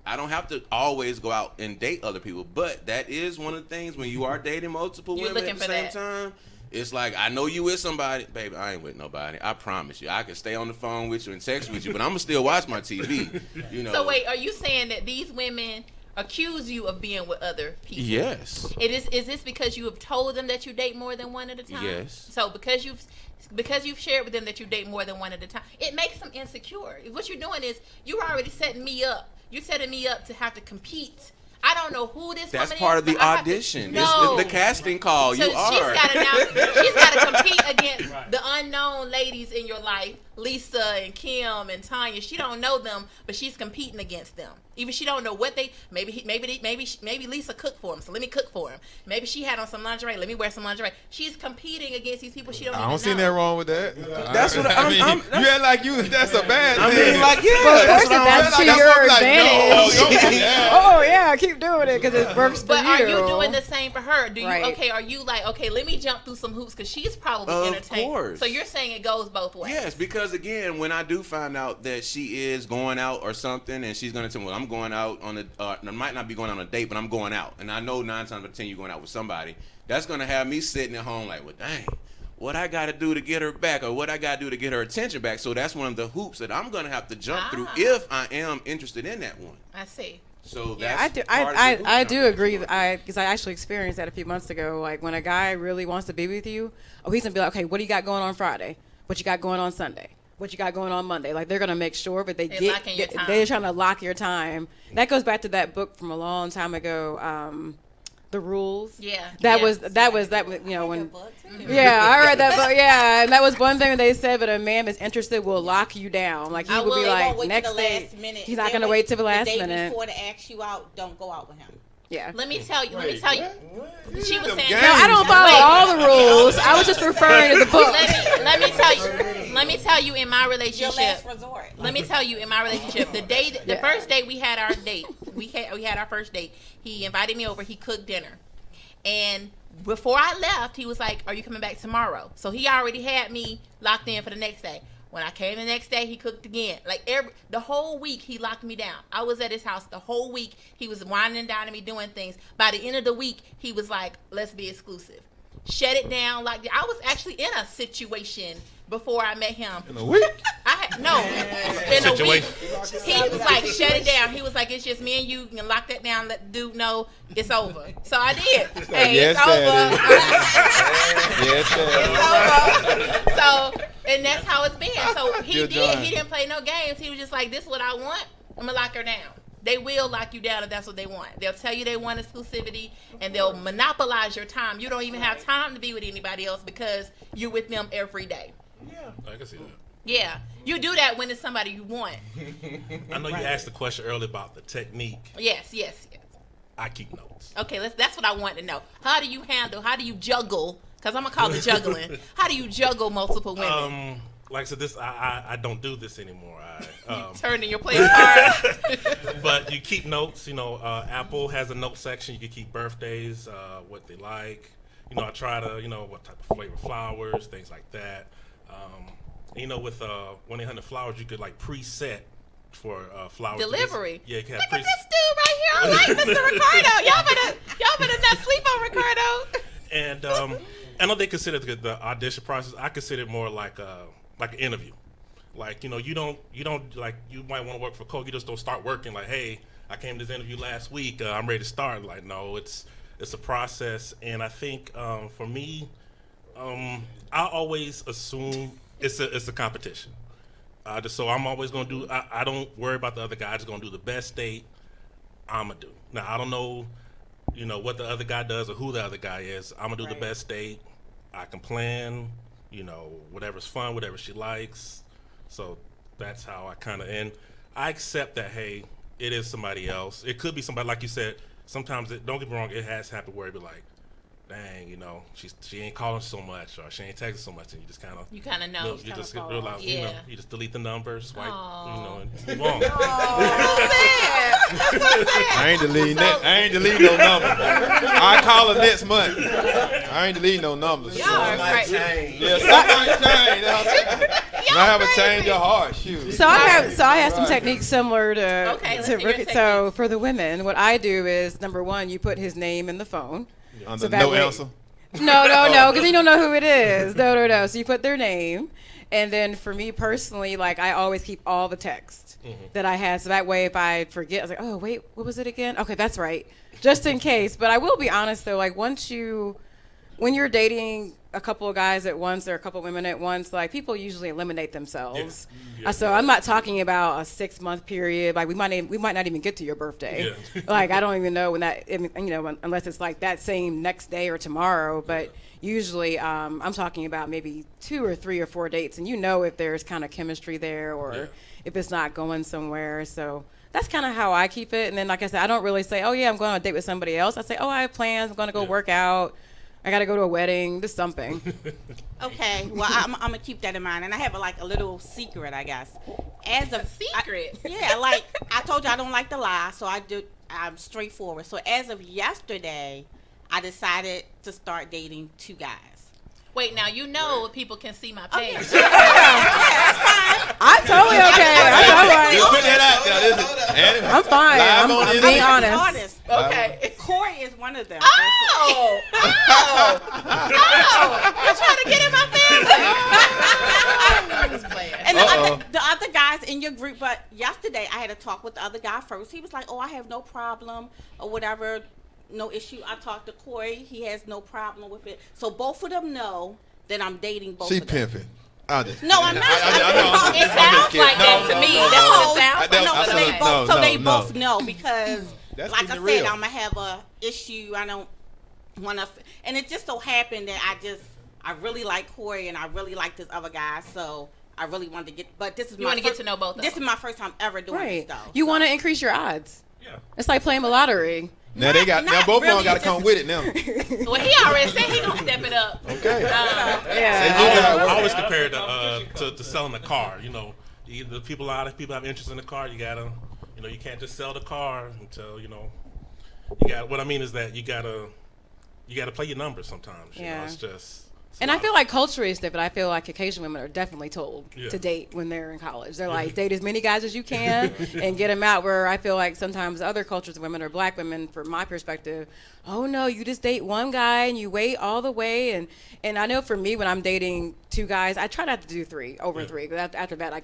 I don't have to always go out and date other people, but that is one of the things when you are dating multiple You're women looking at the for same that. time. It's like, I know you with somebody. Baby, I ain't with nobody. I promise you. I can stay on the phone with you and text with you, but I'm going to still watch my TV. So wait, are you saying that these women accuse you of being with other people? Yes. Is this because you have told them that you date more than one at a time? Yes. So because you've shared with them that you date more than one at a time, it makes them insecure. What you're doing is you're already setting me up. You're setting me up to have to compete. I don't know who this That's woman part is, of the but I have to- audition. No. It's the casting call. So You are. she's got to compete against the unknown ladies in your life, Lisa and Kim and Tanya. She don't know them, but she's competing against them. Even she don't know what they. Maybe Lisa cooked for him, so let me cook for him. Maybe she had on some lingerie. Let me wear some lingerie. She's competing against these people she don't. I even don't see know. nothing wrong with that. That's what I mean. I'm- You act like that's a bad I thing. mean, like, yeah. Well, that's of what course, I'm that's like, to that's your what I'm like, advantage. yeah. Oh yeah, keep doing it because it works for But you. are you doing the same for her? Do you Right. okay? Are you like okay? Let me jump through some hoops because she's probably Of entertained. course. So you're saying it goes both ways? Yes, because again, when I do find out that she is going out or something, and she's going to tell me, well, I'm going out on a, I might not be going on a date, but I'm going out. And I know 9 times out of 10 you're going out with somebody. That's going to have me sitting at home like, well, dang, what I got to do to get her back or what I got to do to get her attention back. So that's one of the hoops that I'm going to have to jump through if I am interested in that one. I see. So Yeah, that's I do. part of the hoop I do agree. conversation. Because I actually experienced that a few months ago. Like when a guy really wants to be with you, he's gonna be like, okay, what do you got going on Friday? What you got going on Sunday? What you got going on Monday? Like they're gonna make sure, but They're locking your time. they're trying to lock your time. That goes back to that book from a long time ago. The Rules. Yeah. That Yeah. was when. Yeah, I read that book. Yeah, and that was one thing they said. But a man that's interested will lock you down. Like he I would will. be They like won't wait next till the day. last minute. He's not They gonna wait till the last the day minute. before to ask you out. Don't go out with him. Yeah. Let me tell you. She was saying. No, I don't follow all the rules. I was just referring to the book. Let me tell you. Let me tell you in my Your relationship. last resort. Let me tell you in my relationship. The first date we had our date. We had our first date. He invited me over. He cooked dinner, and before I left, he was like, "Are you coming back tomorrow?" So he already had me locked in for the next day. When I came the next day, he cooked again. Like the whole week, he locked me down. I was at his house the whole week. He was winding and dining me, doing things. By the end of the week, he was like, "Let's be exclusive." Shut it down. Like I was actually in a situation before I met him. In a week? In a week. He was like, "Shut it down." He was like, "It's just me and you. You can lock that down. Let the dude know it's over." So I did. Hey, Yes, it's over. Yes, It's over. So, and that's how it's been. So he Still did. drawing. He didn't play no games. He was just like, "This is what I want. I'm gonna lock her down." They will lock you down if that's what they want. They'll tell you they want exclusivity, and they'll monopolize your time. You don't even have time to be with anybody else because you're with them every day. I can see that. Yeah, you do that when it's somebody you want. I know you asked the question earlier about the technique. Yes. I keep notes. Okay, that's what I want to know. How do you juggle? Because I'm gonna call it juggling. How do you juggle multiple women? Like I said, I don't do this anymore. Turn in your playing card. But you keep notes. Apple has a note section. You can keep birthdays, what they like. I try to, what type of flavor flowers, things like that. With 1-800-Flowers, you could like preset for flowers. Delivery. Yeah, you can Look have at this dude right here. I like Mr. Ricardo. Y'all better not sleep on Ricardo. And I know they consider the audition process. I consider it more like an interview. Like, you don't like, you might want to work for Coke. You just don't start working like, hey, I came to this interview last week. I'm ready to start. Like, no, it's a process. And I think for me, I always assume it's a competition. So I'm always gonna do. I don't worry about the other guy. I'm just gonna do the best date I'm gonna do. Now I don't know, what the other guy does or who the other guy is. I'm gonna do the best date. I can plan. Whatever's fun, whatever she likes. So that's how I kind of, and I accept that, hey, it is somebody else. It could be somebody, like you said, sometimes, don't get me wrong, it has happened where it be like, dang, she ain't calling so much, or she ain't texting so much, and you just kind of, you kind of know. You just realize, yeah. You just delete the number, swipe, Aww. and move on. That's so sad. That's so sad. I ain't deleting that. I ain't deleting no number. I call her next month. I ain't deleting no numbers. Y'all are crazy. Yeah, something might change. I have a change of heart. Shoot. So I have some techniques similar to let's hear your Rick. So for the women, what I do is, number one, you put his name in the phone. So no answer? No, because you don't know who it is. No. So you put their name. And then for me personally, like, I always keep all the text that I had. So that way, if I forget, I was like, oh, wait, what was it again? Okay, that's right. Just in case. But I will be honest, though, like, when you're dating a couple of guys at once or a couple of women at once, like, people usually eliminate themselves. Yeah. So I'm not talking about a 6-month period. Like, we might not even get to your birthday. Yeah. Like, I don't even know when that, unless it's like that same next day or tomorrow. But usually I'm talking about maybe 2 or 3 or 4 dates, and if there's kind of chemistry there, or if it's not going somewhere. So that's kind of how I keep it. And then, like I said, I don't really say, oh yeah, I'm going on a date with somebody else. I say, oh, I have plans. I'm going to go work out. I got to go to a wedding, just something. Okay, well, I'm going to keep that in mind. And I have a little secret, I guess. Secret? Like I told you, I don't like to lie, so I'm straightforward. So as of yesterday, I decided to start dating 2 guys. Wait, now people can see my page. Okay. Yeah, that's fine. I'm totally okay. Just put that out there. I'm fine. I'm being honest. Okay. Corey is one of them. Oh! You're trying to get in my family. And the other guys in your group, but yesterday I had a talk with the other guy first. He was like, oh, I have no problem or whatever. No issue. I talked to Corey. He has no problem with it. So both of them know that I'm dating both of them. She pimping. No, I'm not. It sounds like that to me. That's what it sounds like. They both know because, like I said, I'm going to have a issue. I don't want to. And it just so happened that I really like Corey and I really like this other guy. So I really wanted to get, but this is you want to get to know both of them. This is my first time ever doing this, though. You want to increase your odds. Yeah. It's like playing the lottery. Now both of them got to come with it now. Well, he already said he gonna step it up. Okay. I always compare it to selling a car. Either people have interest in the car. You gotta, you can't just sell the car until you got. What I mean is that you gotta play your numbers sometimes. It's just. And I feel like culturally it's different. I feel like Caucasian women are definitely told to date when they're in college. They're like, date as many guys as you can and get them out, where I feel like sometimes other cultures of women or black women, from my perspective, oh no, you just date one guy and you wait all the way. And I know for me, when I'm dating 2 guys, I try not to do 3 over 3. Because after that, I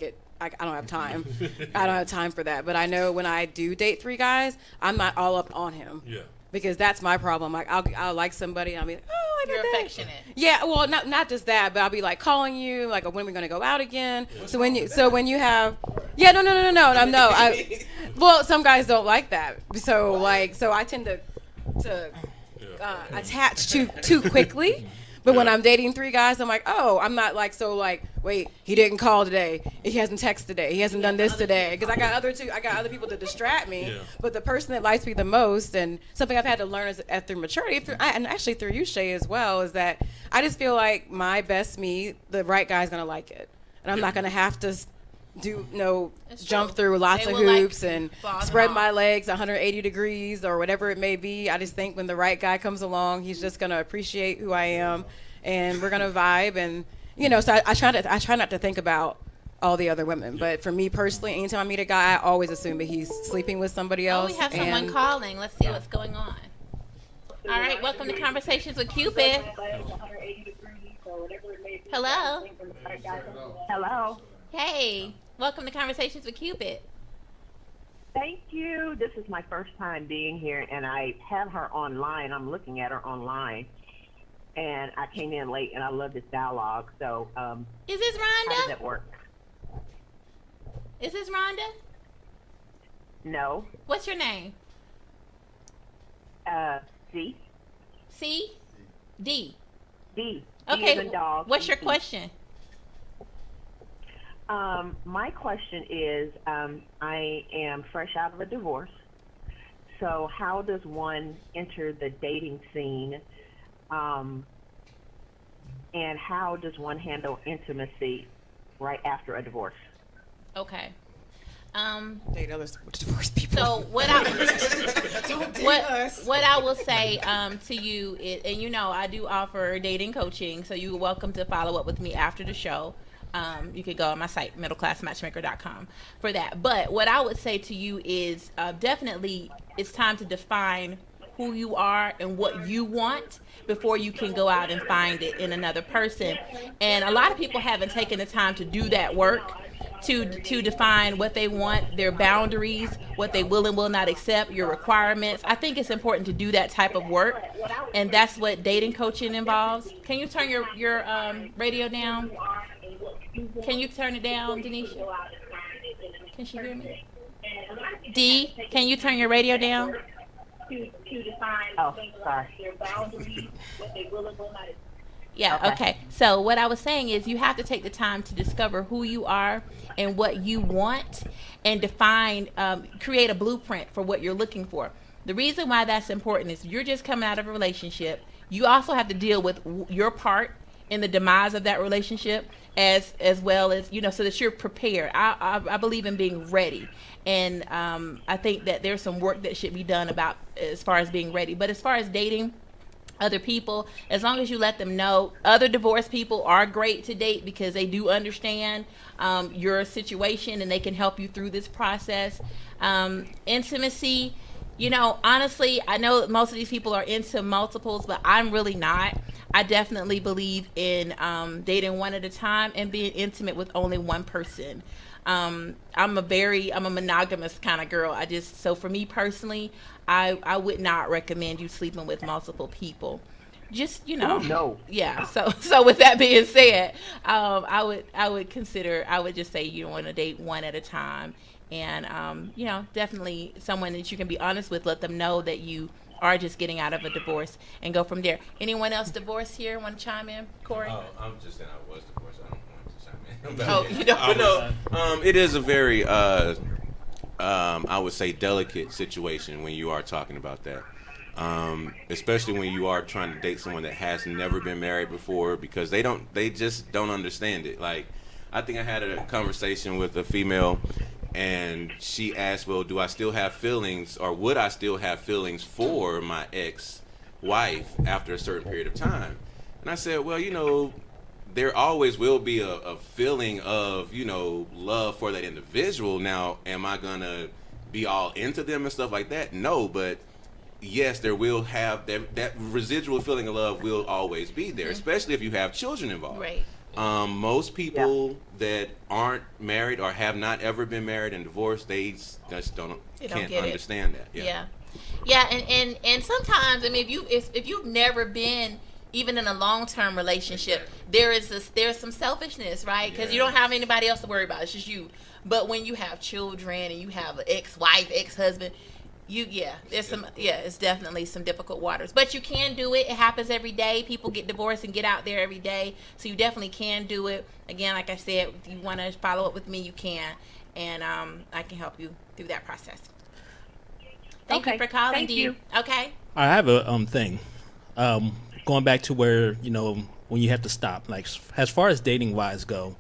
don't have time. I don't have time for that. But I know when I do date 3 guys, I'm not all up on him. Yeah. Because that's my problem. Like I'll like somebody and I'll be like, oh, you're affectionate. Yeah, well, not just that, but I'll be like calling you, like, when are we gonna go out again? So when you have, no. Well, some guys don't like that. So I tend to attach too quickly. But when I'm dating 3 guys, I'm like, oh, I'm not like, so like, wait, he didn't call today. He hasn't texted today. He hasn't done this today. Because I got other people to distract me. Yeah. But the person that likes me the most, and something I've had to learn through maturity, and actually through you, Shay, as well, is that I just feel like my best me, the right guy's going to like it. And I'm not going to have to jump through lots of hoops and spread my legs 180 degrees or whatever it may be. I just think when the right guy comes along, he's just going to appreciate who I am, and we're going to vibe. And so I try not to think about all the other women. But for me personally, anytime I meet a guy, I always assume that he's sleeping with somebody else. Oh, we have someone calling. Let's see what's going on. All right, welcome to Conversations with Cupid. Hello. Hello. Hey, welcome to Conversations with Cupid. Thank you. This is my first time being here, and I have her online. I'm looking at her online, and I came in late, and I love this dialogue. So, Is this how does Rhonda? that work? Is this Rhonda? No. What's your name? D. C? D. D. D Okay, as in dog. what's your D. question? My question is, I am fresh out of a divorce. So how does one enter the dating scene? And how does one handle intimacy right after a divorce? Okay. Date other divorced people. So what I will say to you is, and you know I do offer dating coaching, so you're welcome to follow up with me after the show. You could go on my site, middleclassmatchmaker.com, for that. But what I would say to you is definitely it's time to define who you are and what you want before you can go out and find it in another person. And a lot of people haven't taken the time to do that work, to define what they want, their boundaries, what they will and will not accept, your requirements. I think it's important to do that type of work, and that's what dating coaching involves. Can you turn your radio down? Can you turn it down, Denisha? Can she hear me? D, can you turn your radio down? Oh, sorry. Yeah, okay. So what I was saying is you have to take the time to discover who you are and what you want, and define, create a blueprint for what you're looking for. The reason why that's important is you're just coming out of a relationship. You also have to deal with your part in the demise of that relationship, as well as, so that you're prepared. I believe in being ready. And I think that there's some work that should be done about as far as being ready. But as far as dating other people, as long as you let them know, other divorced people are great to date because they do understand your situation and they can help you through this process. Intimacy, honestly, I know most of these people are into multiples, but I'm really not. I definitely believe in dating one at a time and being intimate with only one person. I'm a monogamous kind of girl. So for me personally, I would not recommend you sleeping with multiple people. Just, No. Yeah. So with that being said, I would just say you want to date one at a time, and definitely someone that you can be honest with. Let them know that you are just getting out of a divorce, and go from there. Anyone else divorced here want to chime in? Corey? Oh, I'm just saying I was divorced. I don't want to chime in. Oh, you don't? But no, it is a very, I would say, delicate situation when you are talking about that. Especially when you are trying to date someone that has never been married before, because they just don't understand it. Like, I think I had a conversation with a female, and she asked, well, do I still have feelings, or would I still have feelings for my ex-wife after a certain period of time? And I said, well, there always will be a feeling of, love for that individual. Now, am I going to be all into them and stuff like that? No, but yes, there will have that residual feeling of love will always be there, especially if you have children involved. Right. Most people that aren't married or have not ever been married and divorced, they just can't understand that. Yeah. And sometimes, I mean, if you've never been even in a long-term relationship, there's some selfishness, right? Because you don't have anybody else to worry about. It's just you. But when you have children and you have an ex-wife, ex-husband, it's definitely some difficult waters. But you can do it. It happens every day. People get divorced and get out there every day. So you definitely can do it. Again, like I said, if you want to follow up with me, you can. And I can help you through that process. Thank you for calling, Thank Dee. you. Okay. I have a thing. Going back to where, when you have to stop, like as far as dating wise go,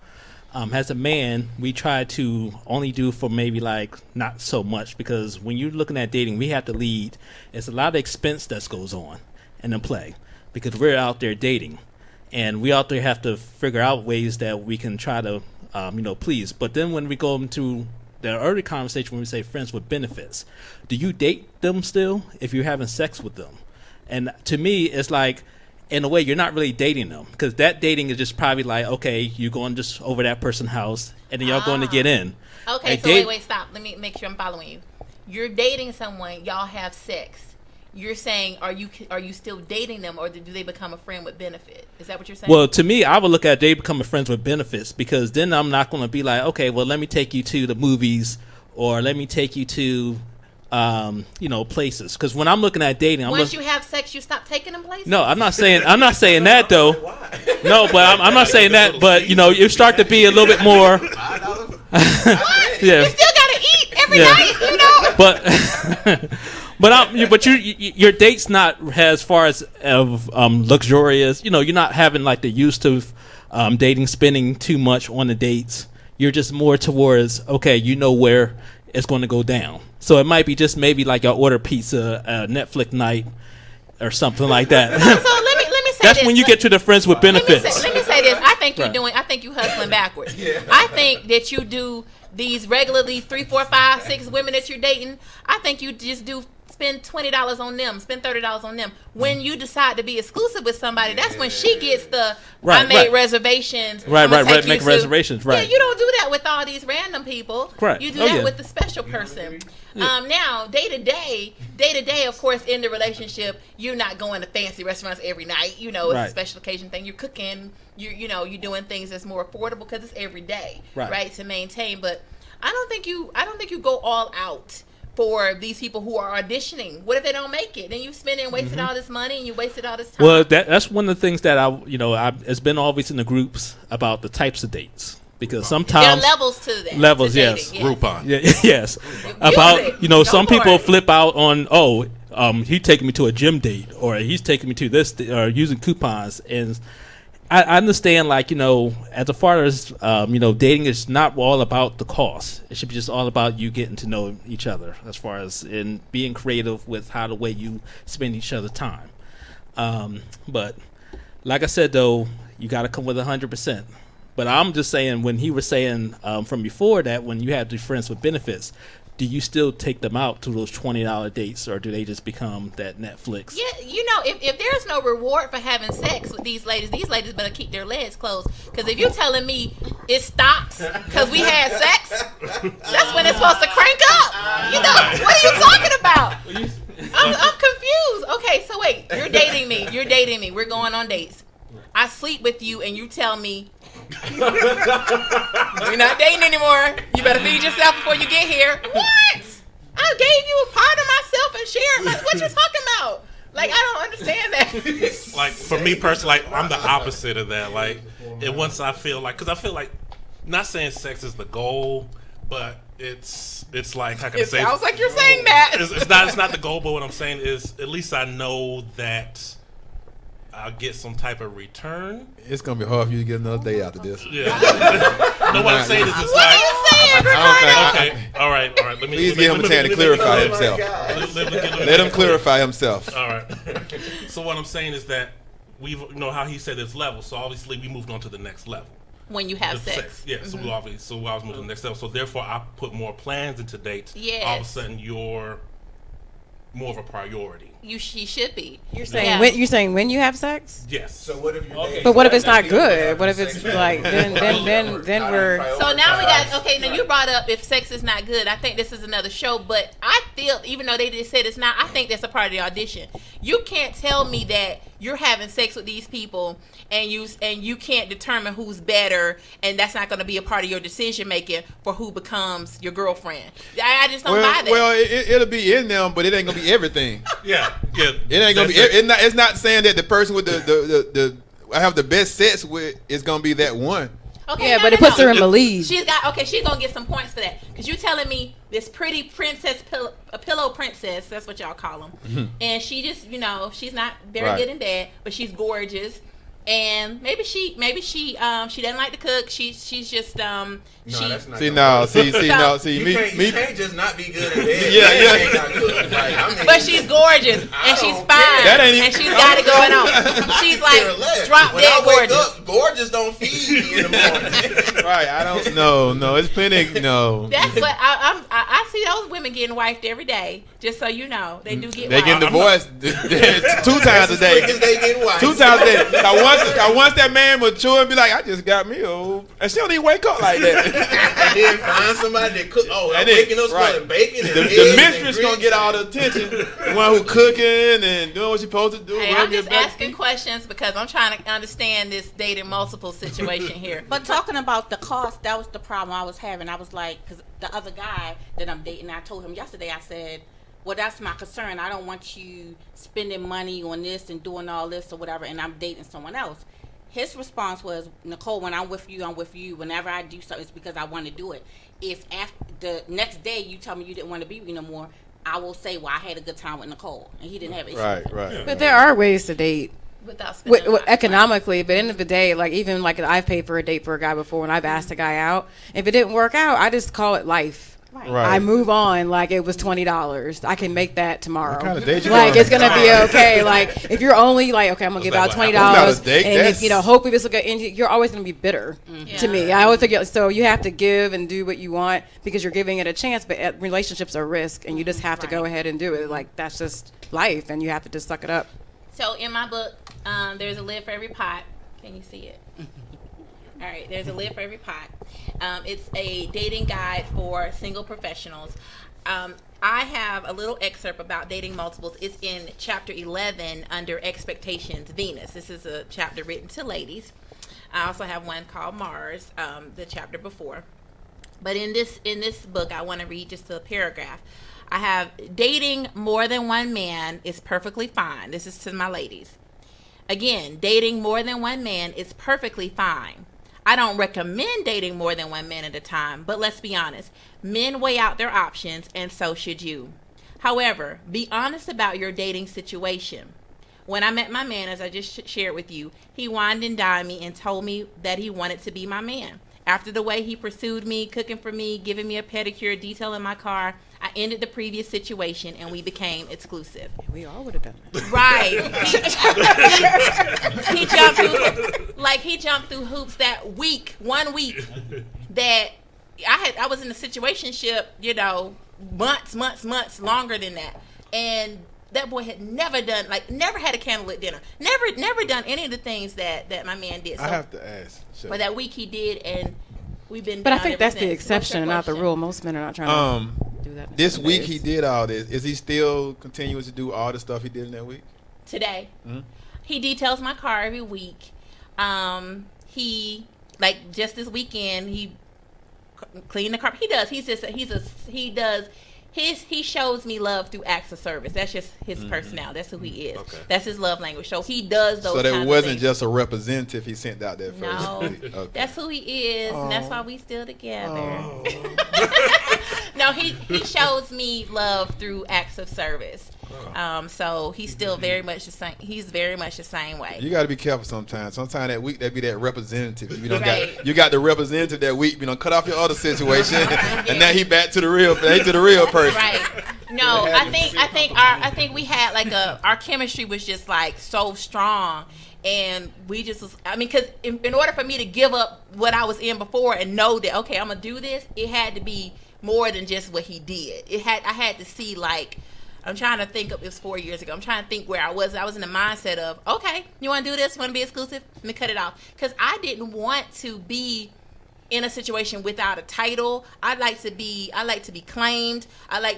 as a man, we try to only do for maybe like not so much, because when you're looking at dating, we have to lead. It's a lot of expense that goes on in the play, because we're out there dating, and we out there have to figure out ways that we can try to, please. But then when we go into the early conversation, when we say friends with benefits, do you date them still if you're having sex with them? And to me, it's like, in a way, you're not really dating them, because that dating is just probably like, okay, you're going just over that person's house, and then y'all going to get in. Okay, and so wait, stop. Let me make sure I'm following you. You're dating someone, y'all have sex. You're saying, are you still dating them, or do they become a friend with benefit? Is that what you're saying? Well, to me, I would look at they becoming friends with benefits, because then I'm not going to be like, okay, well, let me take you to the movies, or let me take you to, places. Because when I'm looking at dating, once you have sex, you stop taking them places. No, I'm not saying that though. No, but I'm not saying that. But you start to be a little bit more. Yeah. You still gotta eat every night, But your date's not as far as luxurious. You're not having like the used to dating, spending too much on the dates. You're just more towards, okay, where it's going to go down. So it might be just maybe like y'all order pizza, Netflix night, or something like that. So let me say that's this. when you get to the friends with benefits. Let me say this. I think I think you hustling backwards. I think that you do these regularly 3, 4, 5, 6 women that you're dating. I think you just spend $20 on them, spend $30 on them. When you decide to be exclusive with somebody, that's when she gets the I made reservations. Right. Make reservations. Right. Yeah, you don't do that with all these random people. Right. You do that with the special person. Now, day to day, of course, in the relationship, you're not going to fancy restaurants every night. It's a special occasion thing. You're cooking. You're doing things that's more affordable because it's every day, right? To maintain. But I don't think you go all out for these people who are auditioning. What if they don't make it? Then you spent and wasted all this money, and you wasted all this time. Well, that's one of the things that it's been always in the groups about the types of dates. Because sometimes there are levels to that. Levels, yes. Groupon. Yeah, yes. About some people flip out on he's taking me to a gym date, or he's taking me to this, or using coupons. And I understand, as far as dating is not all about the cost. It should be just all about you getting to know each other, as far as in being creative with the way you spend each other's time. But like I said, though, you got to come with 100%. But I'm just saying, when he was saying from before that, when you have the friends with benefits, do you still take them out to those $20 dates, or do they just become that Netflix? Yeah, if there's no reward for having sex with these ladies better keep their legs closed. Because if you're telling me it stops because we had sex, that's when it's supposed to crank up. What are you talking about? I'm confused. Okay, so wait, you're dating me. We're going on dates. I sleep with you, and you tell me, we're not dating anymore. You better feed yourself before you get here. What? I gave you a part of myself and shared. What you talking about? I don't understand that. For me personally, I'm the opposite of that. And once I feel because I feel like, not saying sex is the goal, but it's like, how can I say? It sounds like you're saying that. It's not the goal, but what I'm saying is, at least I know that I'll get some type of return. It's gonna be hard for you to get another day after this. Yeah. No, what I'm saying is, it's what are you saying, okay, all right. Please give him a chance to clarify himself. Let him clarify himself. All right. So what I'm saying is that how he said there's levels. So obviously we moved on to the next level. When you have sex. Yeah. So I was moving to the next level. So therefore, I put more plans into dates. Yes. All of a sudden, you're more of a priority. She should be. You're saying when you have sex? Yes. So what if you're But what if it's not good? What if it's like then we're So now we got now you brought up if sex is not good. I think this is another show, but I feel even though they just said it's not, I think that's a part of the audition. You can't tell me that you're having sex with these people and you can't determine who's better, and that's not going to be a part of your decision making for who becomes your girlfriend. I just don't buy that. Well, it'll be in them, but it ain't gonna be everything. Yeah. It ain't gonna be. It's not saying that the person with the I have the best sex with is gonna be that one. Okay, but it puts her in the lead. She's gonna get some points for that because you're telling me this pretty princess, a pillow princess. That's what y'all call them. Mm-hmm. And she just, she's not very good in bed, but she's gorgeous. And maybe she doesn't like to cook. She's just No, that's not. You can't just not be good at bed. Yeah. But she's gorgeous and she's fine and she's got it going on. She's like drop dead gorgeous. Gorgeous don't feed me in the morning. Right. I don't know. No, it's plenty. No. That's what I see those women getting wifed every day. Just so you know, they do get. They wifed. getting divorced 2 times a day. They get wifed. 2 times a day. Now once that man mature and be like, I just got me old, and she don't even wake up like that. And then find somebody that cook. Oh, I'm waking up smelling bacon. And the mistress gonna get all the attention. The one who cooking and doing what she supposed to do. Hey, I'm just asking questions because I'm trying to understand this dating multiple situation here. But talking about the cost, that was the problem I was having. I was like, because the other guy that I'm dating, I told him yesterday, I said, well, that's my concern. I don't want you spending money on this and doing all this or whatever, and I'm dating someone else. His response was, Nicole, when I'm with you, I'm with you. Whenever I do something, it's because I want to do it. If after the next day you tell me you didn't want to be with me no more, I will say, well, I had a good time with Nicole, and he didn't have issues. Right. But there are ways to date. Without spending Economically, but at the end of the day, like even like I've paid for a date for a guy before, and I've asked a guy out. If it didn't work out, I just call it life. Right. I move on like it was $20. I can make that tomorrow. What kind of date you like on? it's gonna be okay. Like if you're only like, okay, I'm gonna give out $20, not a date, and if, hopefully this will get. And you're always gonna be bitter to me. I always think so. You have to give and do what you want because you're giving it a chance. But relationships are risk, and you just have to go ahead and do it. Like that's just life, and you have to just suck it up. So in my book, there's a lid for every pot. Can you see it? All right, there's a lid for every pot. It's a dating guide for single professionals. I have a little excerpt about dating multiples. It's in chapter 11 under Expectations Venus. This is a chapter written to ladies. I also have one called Mars, the chapter before. But in this book, I want to read just a paragraph. I have dating more than one man is perfectly fine. This is to my ladies. Again, dating more than one man is perfectly fine. I don't recommend dating more than one man at a time, but let's be honest. Men weigh out their options, and so should you. However, be honest about your dating situation. When I met my man, as I just shared with you, he wined and dined me and told me that he wanted to be my man. After the way he pursued me, cooking for me, giving me a pedicure, detailing my car, I ended the previous situation and we became exclusive. We all would have done that. Right. He jumped through hoops that 1 week that I was in a situationship, months longer than that. And that boy had never had a candlelit dinner. Never done any of the things that my man did. So I have to ask. for that week he did, and we've been. But I down think ever that's the since. exception, not the rule. Most men are not trying to do that. This week he did all this. Is he still continuing to do all the stuff he did in that week? Today, Mm-hmm. he details my car every week. He just this weekend he cleaned the car. He shows me love through acts of service. That's just his personality. That's who he is. Okay. That's his love language. So he does those. So that kinds wasn't of things. just a representative he sent out there first. No, week. Okay. that's who he is, and that's why we still together. No, he shows me love through acts of service. So he's still very much the same. He's very much the same way. You got to be careful sometimes. Sometimes that week that be that representative. Right. You got the representative that week. Cut off your other situation, and now he back to the real person. Right. No, I think we had our chemistry was just so strong, and we just was, because in order for me to give up what I was in before and know that okay, I'm gonna do this, it had to be more than just what he did. I had to see I'm trying to think of, it was 4 years ago. I'm trying to think where I was. I was in the mindset of, okay, you want to do this? Want to be exclusive? Let me cut it off. Because I didn't want to be in a situation without a title. I like to be claimed.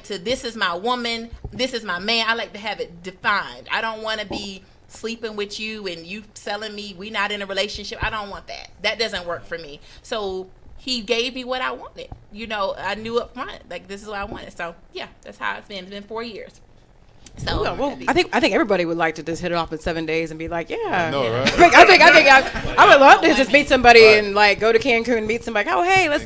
This is my woman. This is my man. I like to have it defined. I don't want to be sleeping with you and you selling me we not in a relationship. I don't want that. That doesn't work for me. So he gave me what I wanted. I knew up front, this is what I wanted. So yeah, that's how it's been. It's been 4 years. So I think everybody would like to just hit it off in 7 days and be like, yeah. I know, right? I think I would love to just meet somebody and go to Cancun and meet somebody. Oh, hey, let's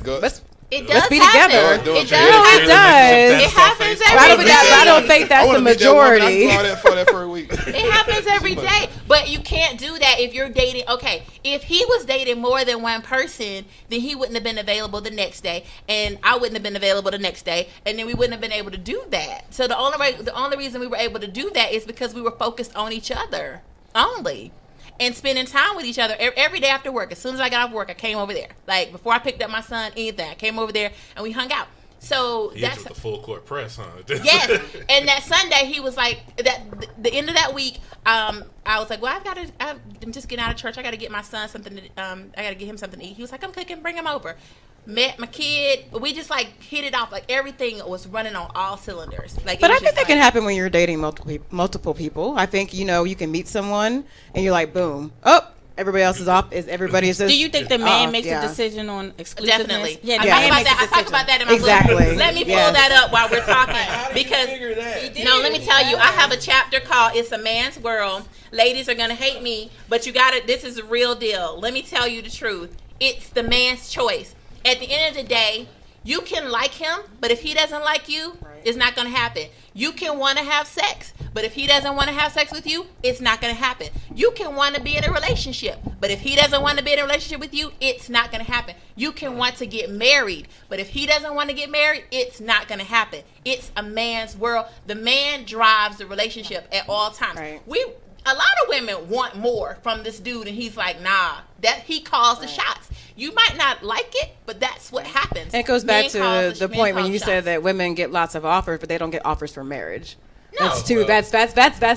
it does be happen. together. It does. It happens every day. I don't think that's the majority. For that for a week. It happens every day. But you can't do that if you're dating. Okay, if he was dating more than one person, then he wouldn't have been available the next day, and I wouldn't have been available the next day, and then we wouldn't have been able to do that. So the only reason we were able to do that is because we were focused on each other only. And spending time with each other every day after work. As soon as I got off work, I came over there. Like, before I picked up my son, anything, I came over there and we hung out. So that's the full court press, huh? Yes. And that Sunday, he was like, the end of that week, I was like, well, I'm just getting out of church. I got to get my son something I got to get him something to eat. He was like, I'm cooking, bring him over. Met my kid. We just like hit it off. Like, everything was running on all cylinders. Like, but I think that can happen when you're dating multiple people. I think, you know, you can meet someone and you're like, boom, everybody else is off. Everybody is just. Do you think the man makes a decision on exclusiveness? Definitely. Yeah, I talk about that in my book. Let me pull that up while we're talking. Because let me tell you, I have a chapter called "It's a Man's World." Ladies are gonna hate me, but you gotta. This is a real deal. Let me tell you the truth. It's the man's choice. At the end of the day, you can like him, but if he doesn't like you, it's not going to happen. You can want to have sex, but if he doesn't want to have sex with you, it's not going to happen. You can want to be in a relationship, but if he doesn't want to be in a relationship with you, it's not going to happen. You can want to get married, but if he doesn't want to get married, it's not going to happen. It's a man's world. The man drives the relationship at all times. Right. A lot of women want more from this dude, and he's like, nah, that he calls the shots. You might not like it, but that's what happens. And it goes back to the point when you said that women get lots of offers, but they don't get offers for marriage. No. That's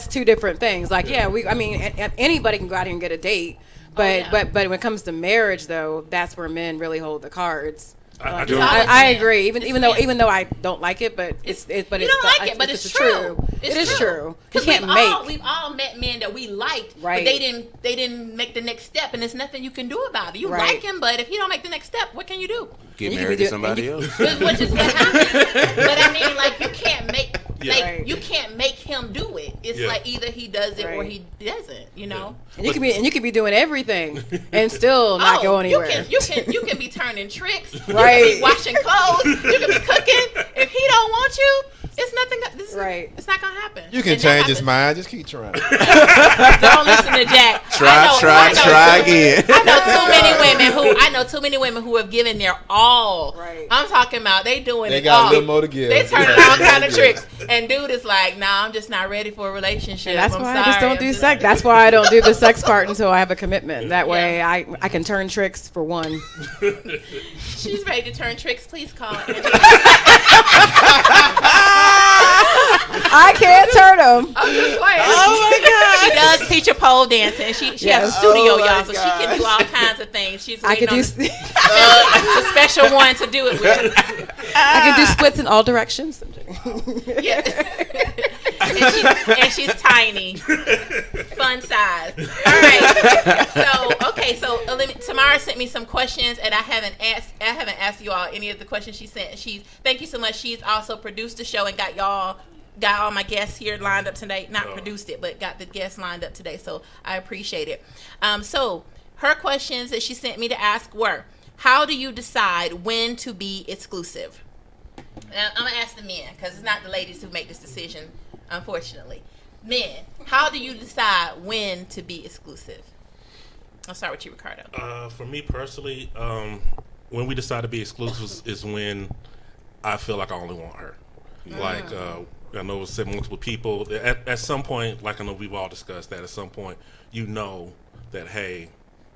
two different things. Like, anybody can go out here and get a date, but when it comes to marriage, though, that's where men really hold the cards. I agree. Even though I don't like it, but it's true. It is true. Because we've all met men that we liked, but they didn't make the next step, and there's nothing you can do about it. You like him, but if he don't make the next step, what can you do? Get married to somebody else. Which is what happens. But I mean, like, you can't make you can't make him do it. It's like either he does it or he doesn't. You know. And you can be doing everything and still not go anywhere. You can be turning tricks. Right. You can be washing clothes. You can be cooking. If he don't want you, it's nothing. It's not gonna happen. You can change his mind. Just keep trying. Don't listen to Jack. Try again. I know too many women who have given their all. Right. I'm talking about they doing it all. They got a little more to give. They turning all kind of tricks. And dude is like, nah, I'm just not ready for a relationship. And that's why I just don't do sex. That's why I don't do the sex part until I have a commitment. That way I can turn tricks for one. She's ready to turn tricks. Please call it. I can't turn them. I'm just playing. Oh my God. She does teach a pole dancing. And she has a studio, y'all, so she can do all kinds of things. She's waiting on the special one to do it with. I can do splits in all directions. Yeah. and she's tiny. Fun size. All right. So Tamara sent me some questions, and I haven't asked you all any of the questions she sent. Thank you so much. She's also produced the show and got all my guests here lined up today. Not produced it, but got the guests lined up today. So I appreciate it. So her questions that she sent me to ask were, how do you decide when to be exclusive? Now, I'm going to ask the men, because it's not the ladies who make this decision, unfortunately. Men, how do you decide when to be exclusive? I'll start with you, Ricardo. For me personally, when we decide to be exclusive is when I feel like I only want her. Like, I know it's said multiple people. At some point, like I know we've all discussed that, at some point, you know that, hey,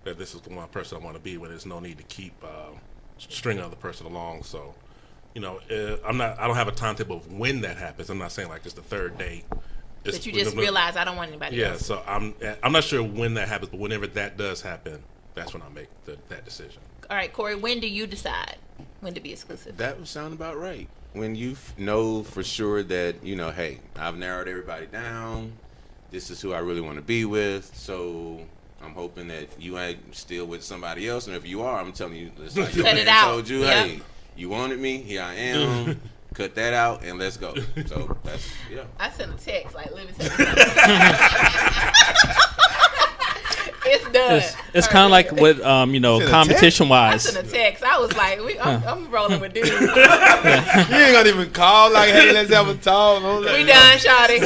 that this is the one person I want to be with. There's no need to keep stringing the other person along. So, you know, I don't have a timetable of when that happens. I'm not saying like it's the third date. But you just realize I don't want anybody else. Yeah, so I'm not sure when that happens, but whenever that does happen, that's when I make that decision. All right, Corey, when do you decide when to be exclusive? That would sound about right. When you know for sure that, you know, hey, I've narrowed everybody down. This is who I really want to be with. So I'm hoping that you ain't still with somebody else. And if you are, I'm telling you, it's like your man told you, hey, you wanted me, here I am. Cut that out and let's go. So that's, I sent a text like, let me tell you something. It's done. It's kind of like what competition wise. I sent a text. I was like, I'm rolling with dudes. You ain't gonna even call like, hey, let's have a talk. We done, shawty.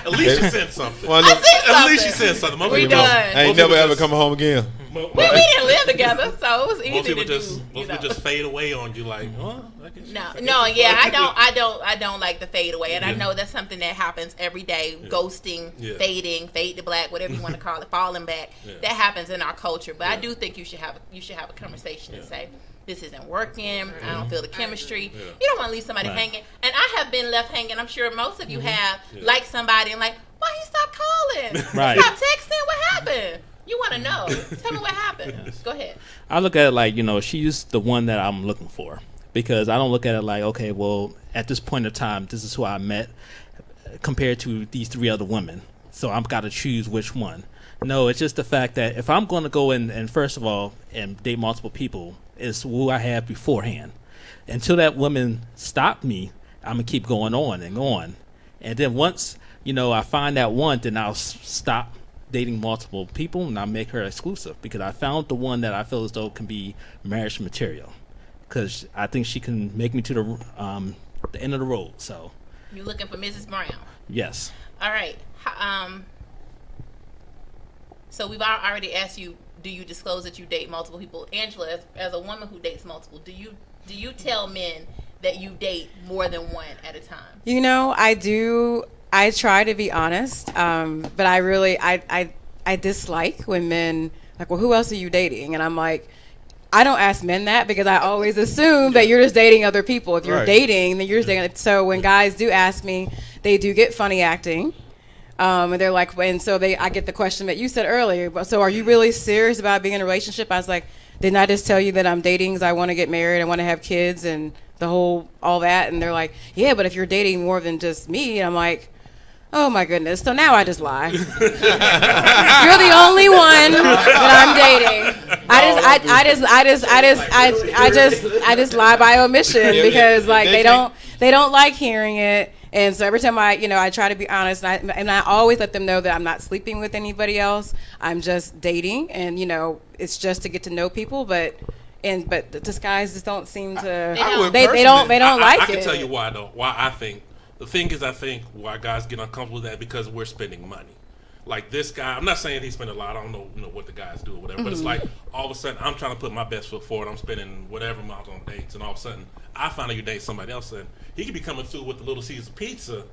At least you said something. Well, At least you said something. Most We people done. just- I ain't most never people ever just- come home again. We didn't live together, so it was easy Most to people do. just you know. fade away on you like, oh, I guess Yeah, I don't like the fade away, and I know that's something that happens every day. Ghosting, fading, fade to black, whatever you want to call it, falling back. That happens in our culture, but I do think you should have a conversation and say, this isn't working. I don't feel the chemistry. You don't want to leave somebody hanging. And I have been left hanging. I'm sure most of you have, like somebody, and like, why he stopped calling? Right. Stop texting. What happened? You want to know. Tell me what happened. Go ahead. I look at it like, she's the one that I'm looking for, because I don't look at it like, okay, well, at this point in time, this is who I met compared to these 3 other women, so I've got to choose which one. No, it's just the fact that if I'm going to go in and first of all and date multiple people, it's who I have beforehand. Until that woman stopped me, I'm going to keep going on and on. And then once, I find that one, then I'll stop dating multiple people and I'll make her exclusive, because I found the one that I feel as though can be marriage material, because I think she can make me to the end of the road. So You're looking for Mrs. Brown. yes. All right. So we've already asked you, do you disclose that you date multiple people? Angela, as a woman who dates multiple, do you tell men that you date more than one at a time? I do. I try to be honest, but I really I dislike when men like, well, who else are you dating? And I'm like, I don't ask men that, because I always assume that you're just dating other people. If you're dating, then you're just dating. So when guys do ask me, they do get funny acting. And they're like, and so I get the question that you said earlier. But so are you really serious about being in a relationship? I was like, didn't I just tell you that I'm dating because I want to get married, I want to have kids, and all that? And they're like, yeah, but if you're dating more than just me, I'm like, oh my goodness. So now I just lie. You're the only one that I'm dating. I just lie by omission, because like they don't like hearing it. And so every time I try to be honest, and I always let them know that I'm not sleeping with anybody else. I'm just dating, and it's just to get to know people. But the guys just don't seem to. They don't like it. I can tell you why though. Why I think the thing is, I think why guys get uncomfortable with that, because we're spending money. Like this guy, I'm not saying he spent a lot. I don't know what the guys do or whatever. But it's like all of a sudden I'm trying to put my best foot forward. I'm spending whatever amount on dates, and all of a sudden I find out you date somebody else, and he could be coming through with the Little Caesar pizza.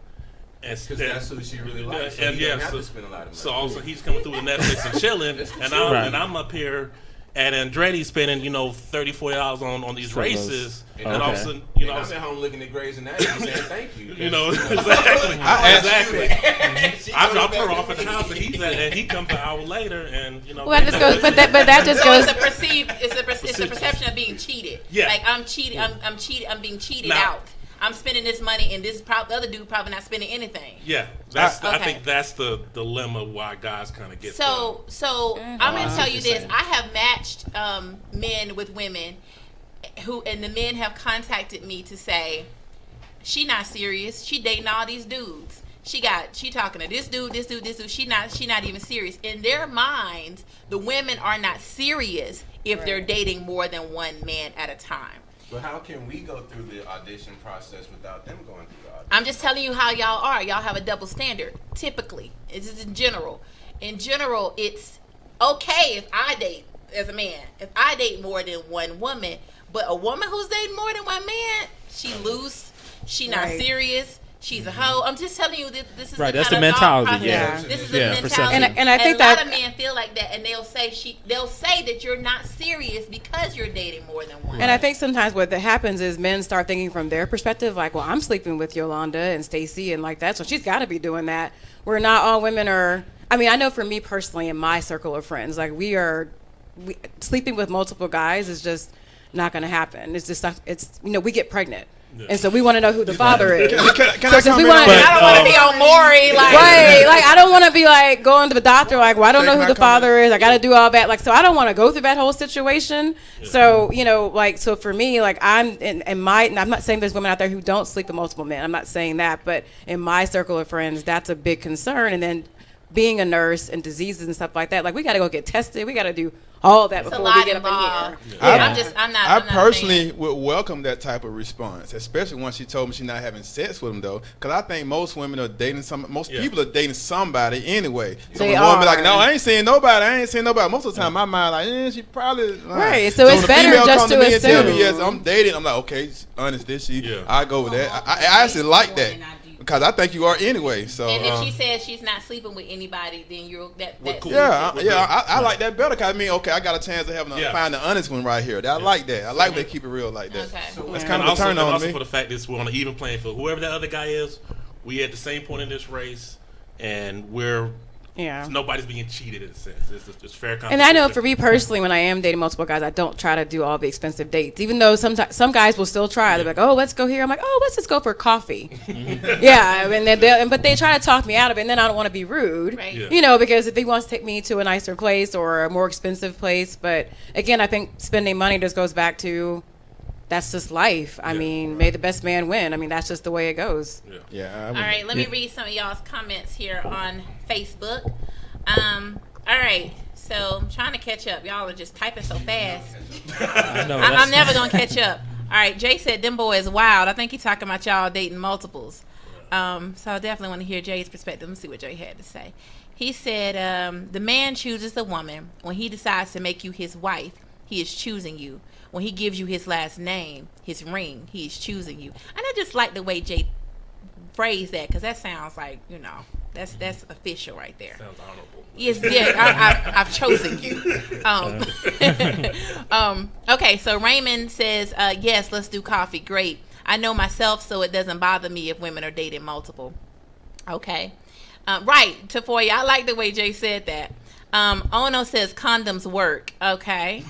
Because that's who she really likes. So and he doesn't have to spend a lot of money. So also he's coming through with Netflix and chilling, and I'm up here at Andretti spending $30, $40 on these races, and all of a sudden I'm at home looking at Grey's Anatomy saying thank you. Exactly. I dropped her off at the house, and he comes an hour later, and Well, that just goes, but that just goes. It's the perception of being cheated. Yeah. Like I'm cheated. I'm cheated. I'm being cheated out. I'm spending this money, and the other dude probably not spending anything. Yeah, I think that's the dilemma why guys kind of get. So I'm gonna tell you this: I have matched men with women, and the men have contacted me to say, she not serious. She dating all these dudes. She talking to this dude. She not even serious. In their minds, the women are not serious if they're dating more than one man at a time. But how can we go through the audition process without them going through the audition? I'm just telling you how y'all are. Y'all have a double standard. Typically, this is in general. In general, it's okay if I date as a man. If I date more than one woman, but a woman who's dating more than one man, she loose. She not serious. She's a hoe. I'm just telling you this is right. The that's kind the of mentality. This is the mentality. And I think a lot of men feel like that, and they'll say that you're not serious because you're dating more than one. And I think sometimes what that happens is men start thinking from their perspective, like, well, I'm sleeping with Yolanda and Stacy and like that, so she's got to be doing that. Where not all women are. I mean, I know for me personally, in my circle of friends, like we sleeping with multiple guys is just not going to happen. It's just we get pregnant. Yeah. And so we want to know who the father is. Can I don't want to be on Maury, like right. Like I don't want to be like going to the doctor, like, well, I don't know who the father is. I got to do all that. Like, so I don't want to go through that whole situation. Yeah. So so for me, like and I'm not saying there's women out there who don't sleep with multiple men. I'm not saying that, but in my circle of friends, that's a big concern. And then being a nurse and diseases and stuff like that. Like we got to go get tested. We got to do all that before we get up in here. I personally would welcome that type of response, especially once she told me she's not having sex with him though, because I think most women are dating people are dating somebody anyway. So when a woman be like, no, I ain't seeing nobody. Most of the time, my mind like, she probably right. So it's better just to assume. Tell me, yes, I'm dating. I'm like, okay, honest, this she. I go with that. I actually like that. Because I think you are anyway. So. And if she says she's not sleeping with anybody, then you're that's cool. I like that better. Cause I mean, okay, I got a chance to find the honest one right here. I like that. I like when they keep it real like that. Okay. So that's kind of a turn on also me. For the fact that we're on an even playing field. Whoever that other guy is, we at the same point in this race, and we're. Yeah, nobody's being cheated in a sense. It's fair competition. And I know for me personally, when I am dating multiple guys, I don't try to do all the expensive dates. Even though some guys will still try. They're like, "Oh, let's go here." I'm like, "Oh, let's just go for coffee." Yeah, I mean, but they try to talk me out of it, and then I don't want to be rude, right. Because if he wants to take me to a nicer place or a more expensive place, but again, I think spending money just goes back to. That's just life. I mean, may the best man win. I mean, that's just the way it goes. All right, let me read some of y'all's comments here on Facebook. All right, so I'm trying to catch up. Y'all are just typing so fast. I'm never going to catch up. All right, Jay said, them boys wild. I think he's talking about y'all dating multiples. So I definitely want to hear Jay's perspective. Let's see what Jay had to say. He said, the man chooses the woman. When he decides to make you his wife, he is choosing you. When he gives you his last name, his ring, he is choosing you. And I just like the way Jay phrased that, because that sounds like, that's official right there. Sounds honorable. Yes, I've chosen you. Okay, so Raymond says, yes, let's do coffee. Great. I know myself, so it doesn't bother me if women are dating multiple. Okay. Right, Tafoya, I like the way Jay said that. Ono says condoms work. Okay.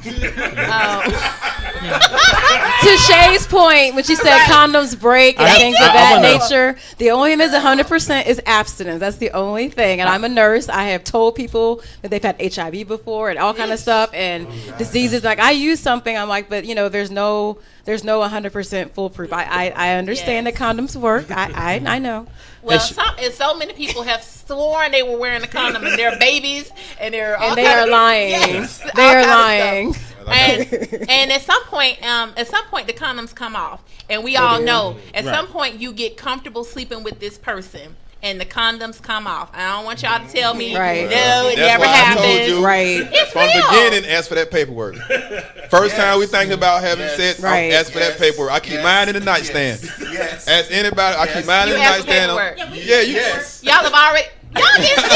To Shay's point, when she said condoms break and things of that nature, the only thing is 100% is abstinence. That's the only thing. And I'm a nurse. I have told people that they've had HIV before and all kind of stuff and diseases. Like I use something, I'm like, but there's no 100% foolproof. I understand that condoms work. I know. Well, so many people have sworn they were wearing a condom and they're babies and they're all they are lying. Yes, they are lying. And at some point the condoms come off, and we all know at some point you get comfortable sleeping with this person. And the condoms come off. I don't want y'all to tell me, no, it never happened. I told you, it's from real. the beginning, ask for that paperwork. First time we think about having sex, ask for that paperwork. I keep mine in the nightstand. Ask anybody, I keep mine in the nightstand. Y'all have already... Y'all get serious.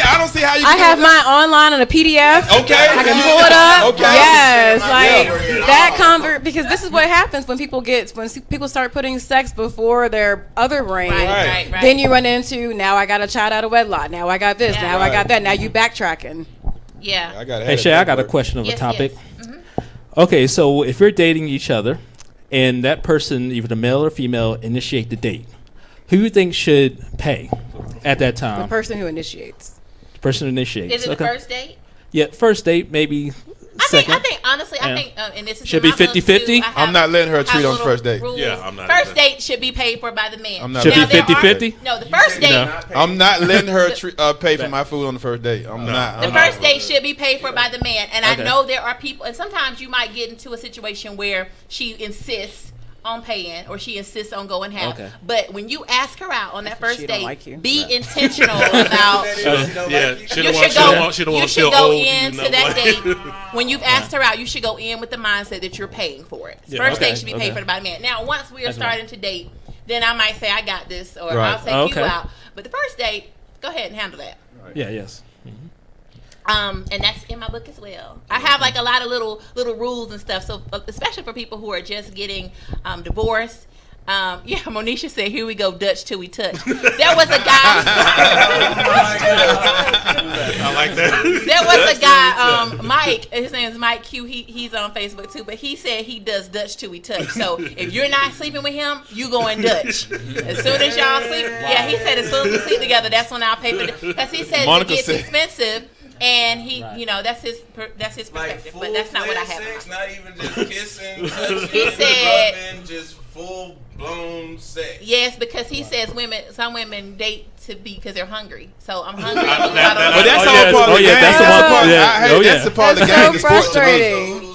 I don't see how you can I have mine online on a PDF. Okay. I can pull it up. Okay. Yes. That because this is what happens when people start putting sex before their other brain. Right. Then you run into, now I got a child out of wedlock. Now I got this. Now I got that. Now you backtracking. Yeah. Hey, Shay, I got a question of a topic. Yes. Mm-hmm. Okay, so if you're dating each other and that person, either the male or female, initiate the date, who do you think should pay at that time? The person who initiates. The person who initiates. Is it the first date? Yeah, first date, maybe second. I think honestly, and this is should be 50-50. I'm not letting her treat on the first date. Yeah, I'm not. First date should be paid for by the man. Should be 50-50? No, the first date. I'm not letting her pay for my food on the first date. I'm not. The first date should be paid for by the man. And I know there are people, and sometimes you might get into a situation where she insists on paying, or she insists on going half. But when you ask her out on that first date, be intentional about. You should go into that date. When you've asked her out, you should go in with the mindset that you're paying for it. First date should be paid for by the man. Now, once we are starting to date, then I might say I got this, or I'll take you out. But the first date, go ahead and handle that. Yes. And that's in my book as well. I have like a lot of little rules and stuff. So especially for people who are just getting divorced. Monisha said, "Here we go, Dutch till we touch." There was a guy. I like that. There was a guy, Mike. His name is Mike Q. He's on Facebook too. But he said he does Dutch till we touch. So if you're not sleeping with him, you going Dutch. As soon as y'all sleep, he said as soon as we sleep together, that's when I'll pay for it. Because he said it gets expensive. And he, that's his perspective, but that's not what I have. Sex, not even just kissing, touching, he said, rubbing, just full blown sex. Yes, because he says some women date to be because they're hungry. So I'm hungry. But that's all part of the game. That's the part of the game. That's so frustrating.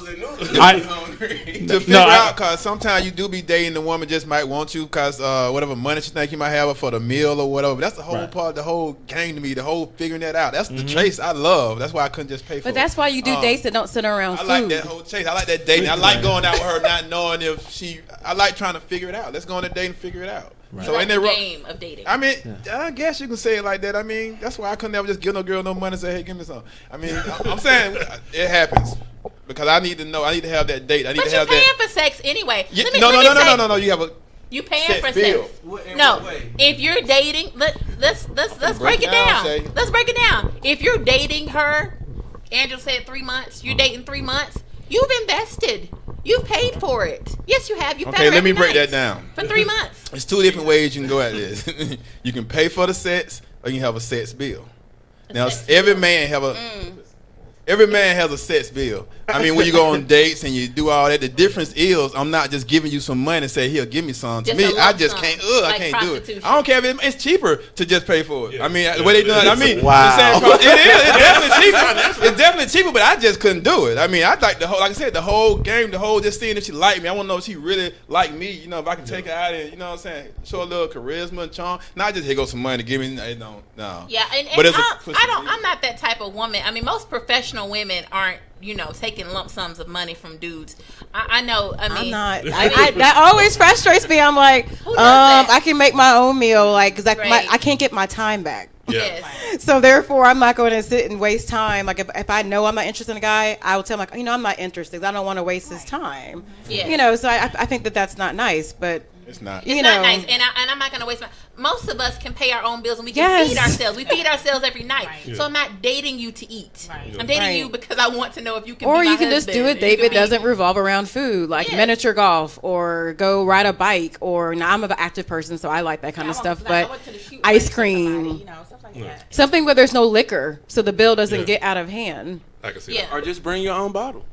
To figure out, because sometimes you do be dating the woman just might want you because whatever money she think you might have for the meal or whatever. That's the whole part, the whole game to me, the whole figuring that out. That's the chase I love. That's why I couldn't just pay for it. But that's why you do dates that don't sit around food. I like that whole chase. I like that dating. I like going out with her not knowing if she, I like trying to figure it out. Let's go on a date and figure it out. Right. So ain't there game of dating? I mean, I guess you can say it like that. I mean, that's why I couldn't ever just give no girl no money and say, hey, give me some. I mean, I'm saying it happens. Because I need to know. I need to have that date. I need to have that. But you're paying for sex anyway. Yeah, no. You have a. You paying for sex? No. If you're dating, let's break it down. Let's break it down. If you're dating her, Angela said 3 months. You're dating 3 months. You've invested. You've paid for it. Yes, you have. You okay, let me break that down. For 3 months. There's 2 different ways you can go at this. You can pay for the sex, or you can have a sex bill. Now, every man have a. Every man has a sex bill. I mean, when you go on dates and you do all that, the difference is I'm not just giving you some money and say, here, give me some. To me, I just can't, I can't do it. I don't care if it's cheaper to just pay for it. Yeah. I mean, the way they done it, I mean, wow. It is. It's definitely cheaper. It's definitely cheaper, but I just couldn't do it. I mean, I like the whole, like I said, the whole game, the whole just seeing if she liked me. I want to know if she really liked me. You know, if I can take her out and, you know what I'm saying, show a little charisma and charm. Not just, here goes some money to give me, no. Yeah, and I'm not that type of woman. I mean, most professional women aren't, you know, taking lump sums of money from dudes. I know. I mean, I'm not. That always frustrates me. I'm like, I can make my own meal, like, because I can't get my time back. Yeah. Yes. So therefore, I'm not going to sit and waste time. Like if I know I'm not interested in a guy, I will tell him, like, you know, I'm not interested. I don't want to waste his time. Yeah. You know, so I think that's not nice, but. It's not. It's not nice, and I'm not going to waste my. Most of us can pay our own bills, and we can feed ourselves. We feed ourselves every night. Right. So I'm not dating you to eat. Right. I'm dating you because I want to know if you can. Or be my you can just do a date that doesn't revolve around food, like miniature golf, or go ride a bike. Or now I'm an active person, so I like that kind of stuff. But ice cream, something where there's no liquor, so the bill doesn't get out of hand. I can see that. Or just bring your own bottle.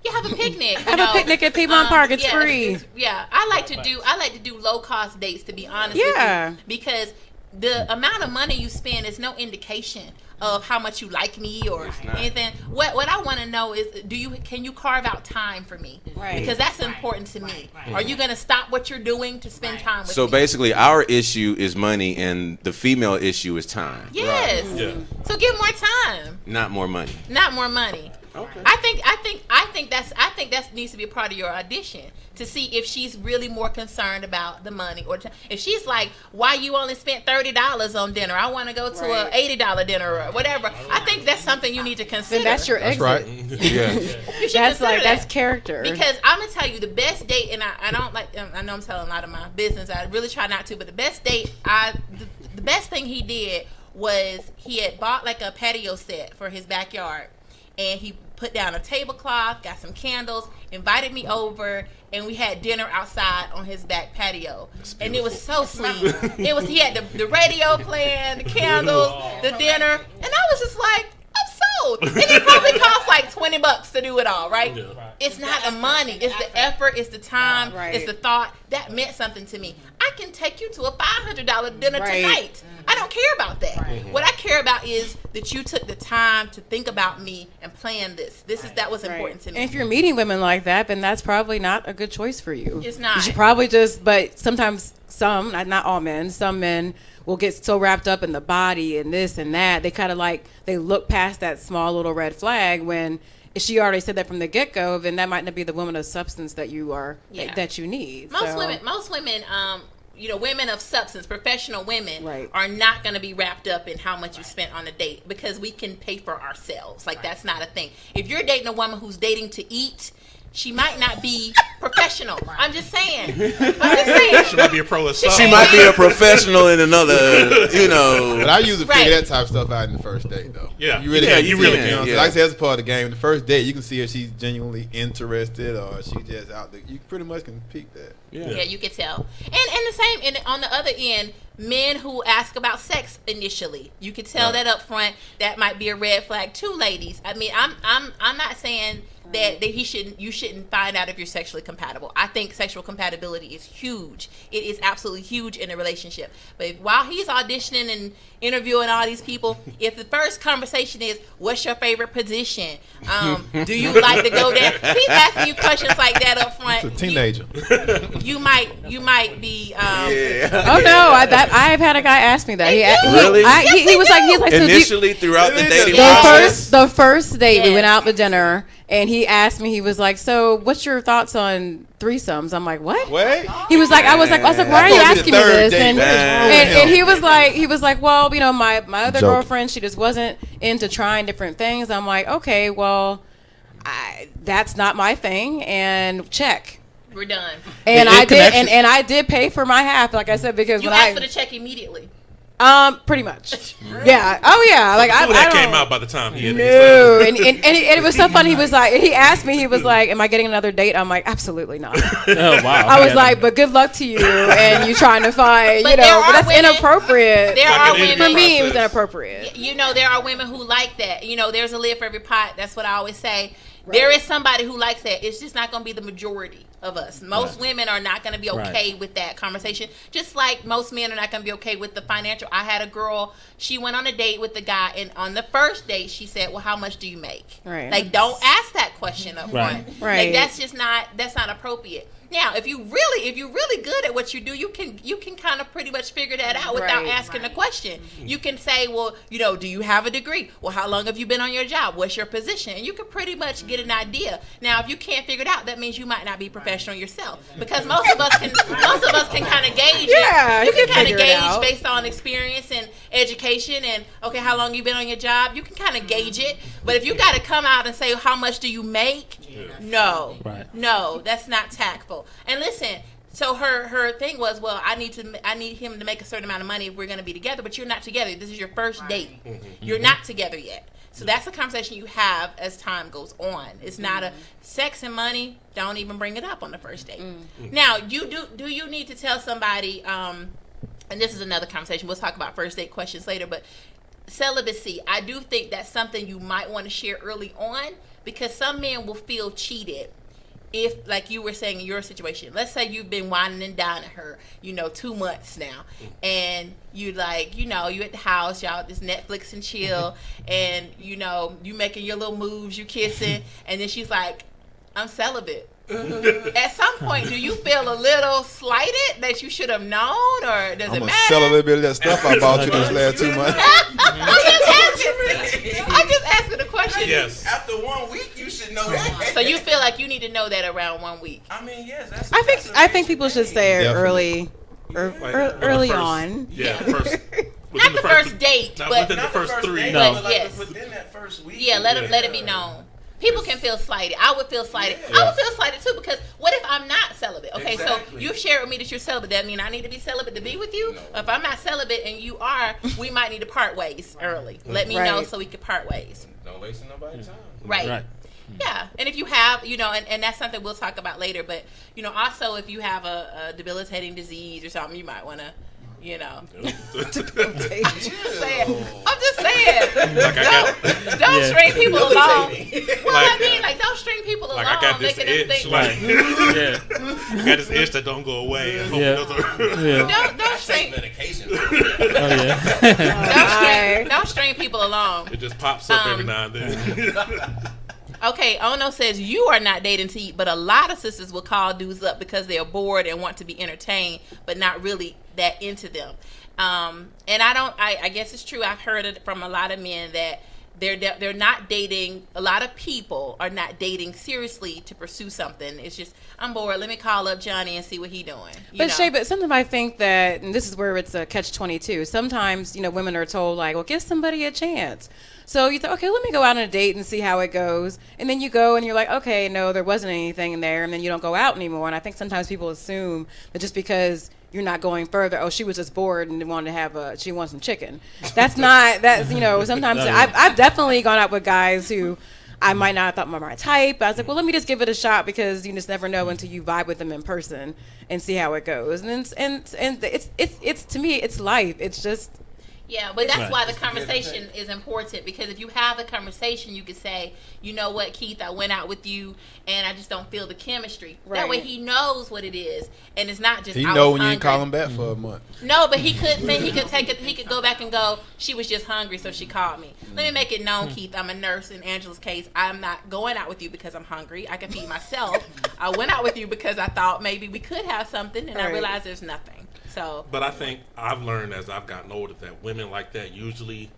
Yeah, have a picnic. Have a picnic at Piedmont Park. It's free. I like to do low cost dates, to be honest with you, because the amount of money you spend is no indication of how much you like me or anything. What I want to know is, can you carve out time for me? Right. Because that's important to me. Right. Are you going to stop what you're doing to spend time with me? So basically, our issue is money, and the female issue is time. Yes. Right. Yeah. So give more time. Not more money. Not more money. Okay. I think that needs to be a part of your audition, to see if she's really more concerned about the money, or if she's like, why you only spent $30 on dinner? I want to go to a $80 dinner or whatever. I think that's something you need to consider. Then that's your exit. Right. Yeah. That's character. Because I'm gonna tell you the best date, and I don't like. I know I'm telling a lot of my business. I really try not to, but the best date, the best thing he did was he had bought like a patio set for his backyard, and he put down a tablecloth, got some candles, invited me over, and we had dinner outside on his back patio. And it was so sweet. He had the radio playing, the candles, the dinner, and I was just like, I'm sold. And it probably cost like $20 to do it all, right? Yeah. It's not the money, it's the effort, it's the time, it's the thought. That meant something to me. I can take you to a $500 dinner tonight. I don't care about that. Right. What I care about is that you took the time to think about me and plan this. That was important to me. And if you're meeting women like that, then that's probably not a good choice for you. It's not. You should probably but sometimes not all men, some men will get so wrapped up in the body and this and that. They kind of they look past that small little red flag when, if she already said that from the get-go, then that might not be the woman of substance that you are, that you need. Most women, women of substance, professional women, are not going to be wrapped up in how much you spent on a date, because we can pay for ourselves. That's not a thing. If you're dating a woman who's dating to eat, she might not be professional. I'm just saying. She might be a pro of something. She might be a professional in another, But I usually figure that type of stuff out in the first date, though. Yeah. You really can. Yeah. Like I said, that's part of the game. The first date, you can see if she's genuinely interested or she just out there. You pretty much can peek that. Yeah, you can tell. And the same, and on the other end, men who ask about sex initially. You can tell that up front. That might be a red flag too, ladies. I mean, I'm not saying that you shouldn't find out if you're sexually compatible. I think sexual compatibility is huge. It is absolutely huge in a relationship. But while he's auditioning and interviewing all these people, if the first conversation is, what's your favorite position? Do you like to go there? He's asking you questions like that up front. It's a teenager. You might be. Oh no, I've had a guy ask me that. Really? He was like, so initially throughout the dating process. the first date we went out to dinner. And he asked me, he was like, so what's your thoughts on threesomes? I'm like, what? Wait. He was like, I was like, why are you asking me this? And he was like, well, you know, my other girlfriend, she just wasn't into trying different things. I'm like, okay, well, that's not my thing. And check. We're done. And I did pay for my half, like I said, because you asked for the check immediately. Pretty much. Yeah. Oh yeah. Like that came out by the time he had no. And it was so funny. He was like, he asked me, he was like, am I getting another date? I'm like, absolutely not. Oh wow. I was like, but good luck to you. And you trying to find, but that's inappropriate. There are women. For me, it was inappropriate. You know, there are women who like that. You know, there's a lid for every pot. That's what I always say. Right. There is somebody who likes that. It's just not going to be the majority of us. Most women are not going to be okay with that conversation. Just like most men are not going to be okay with the financial. I had a girl, she went on a date with the guy, and on the first date, she said, well, how much do you make? Right. Like, don't ask that question up front. Right. Like, that's not appropriate. Now, if you're really good at what you do, you can kind of pretty much figure that out without asking the question. You can say, well, you know, do you have a degree? Well, how long have you been on your job? What's your position? And you can pretty much get an idea. Now, if you can't figure it out, that means you might not be professional yourself, because most of us can kind of gauge. Yeah, you can kind of gauge out based on experience and education and okay, how long you been on your job. You can kind of gauge it. But if you got to come out and say how much do you make? No, that's not tactful. And listen, so her thing was, well, I need him to make a certain amount of money if we're going to be together, but you're not together. This is your first date. You're not together yet. So that's a conversation you have as time goes on. It's not a sex and money. Don't even bring it up on the first date. Now, do you need to tell somebody? And this is another conversation. We'll talk about first date questions later, but celibacy, I do think that's something you might want to share early on, because some men will feel cheated if, like you were saying in your situation, let's say you've been whining and dining her, 2 months now, and you like, you at the house, y'all just Netflix and chill, and you making your little moves, you kissing, and then she's like, I'm celibate. At some point, do you feel a little slighted that you should have known, or does it matter? I'm gonna sell a little bit of that stuff I bought you these last 2 months. I'm just asking a question. Yes. After 1 week, you should know that. So you feel like you need to know that around 1 week? I mean, yes. I think people should say it early on. Yeah, first. Not the first date, but within the first 3. No. Yes. Within that first week. Yeah, let it be known. People can feel slighted. I would feel slighted. Yeah. I would feel slighted too, because what if I'm not celibate? Okay, exactly. So you shared with me that you're celibate. That mean I need to be celibate to be with you? No. If I'm not celibate and you are, we might need to part ways early. Let me know so we can part ways. Don't waste nobody's time. Right. Yeah, and if you have, and that's something we'll talk about later, but, also if you have a debilitating disease or something, you might want to, I'm just saying. Don't string people along. Well, don't string people along. I got this itch. I got this itch that don't go away. Don't string medication. Don't string people along. It just pops up every now and then. Okay, Ono says you are not dating to eat, but a lot of sisters will call dudes up because they're bored and want to be entertained, but not really that into them. And I guess it's true. I've heard it from a lot of men that they're not dating. A lot of people are not dating seriously to pursue something. It's just, I'm bored. Let me call up Johnny and see what he doing. But Shay, sometimes I think that, and this is where it's a catch-22. Sometimes women are told like, well, give somebody a chance. So you think, okay, let me go out on a date and see how it goes. And then you go and you're like, okay, no, there wasn't anything in there. And then you don't go out anymore. And I think sometimes people assume that just because you're not going further, she was just bored and wanted to she wants some chicken. That's sometimes I've definitely gone out with guys who I might not have thought my type. I was like, well, let me just give it a shot because you just never know until you vibe with them in person and see how it goes. And it's to me, it's life. It's just. Yeah, but that's why the conversation is important, because if you have the conversation, you could say, you know what, Keith, I went out with you and I just don't feel the chemistry. Right. That way he knows what it is, and it's not just He I know was when you ain't hungry. call him back for a month. No, but he could take it. He could go back and go, she was just hungry, so she called me. Let me make it known, Keith, I'm a nurse. In Angela's case, I'm not going out with you because I'm hungry. I can feed myself. I went out with you because I thought maybe we could have something, and I realized there's nothing. So, but I think I've learned as I've gotten older that women like that usually,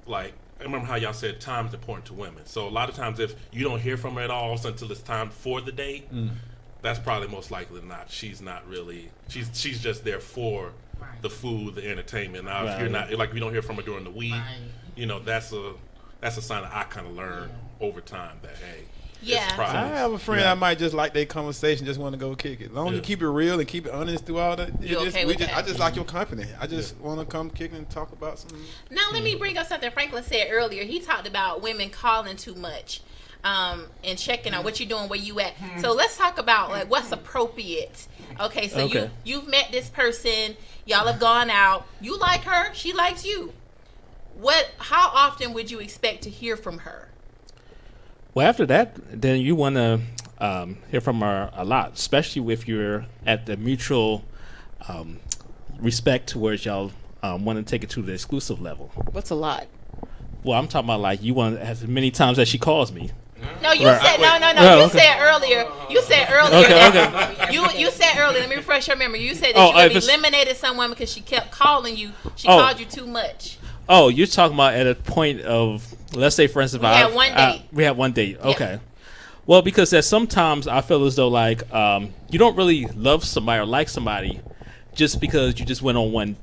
like, I remember how y'all said time's important to women. So a lot of times if you don't hear from her at all until it's time for the date, that's probably most likely not. She's not really, she's just there for the food, the entertainment. Now, if you're not, like, you don't hear from her during the week, you know, that's a sign that I kind of learned over time that, hey, I have a friend I might just like their conversation, just want to go kick it. As long as you keep it real and keep it honest through all that. I just like your company. I just want to come kick and talk about something. Now let me bring up something Franklin said earlier. He talked about women calling too much and checking on what you're doing, where you at. So let's talk about like what's appropriate. Okay, so you've met this person, y'all have gone out, you like her, she likes you. How often would you expect to hear from her? Well, after that, then you want to hear from her a lot, especially if you're at the mutual respect towards y'all want to take it to the exclusive level. What's a lot? Well, I'm talking about like you want as many times as she calls me. No, you said no. You said earlier. You said earlier. Okay. You said earlier. Let me refresh your memory. You said that you eliminated someone because she kept calling you. She called you too much. Oh, you're talking about at a point of, let's say, for instance, we had one date. We had one date. Okay. Well, because there's sometimes I feel as though like you don't really love somebody or like somebody just because you just went on one.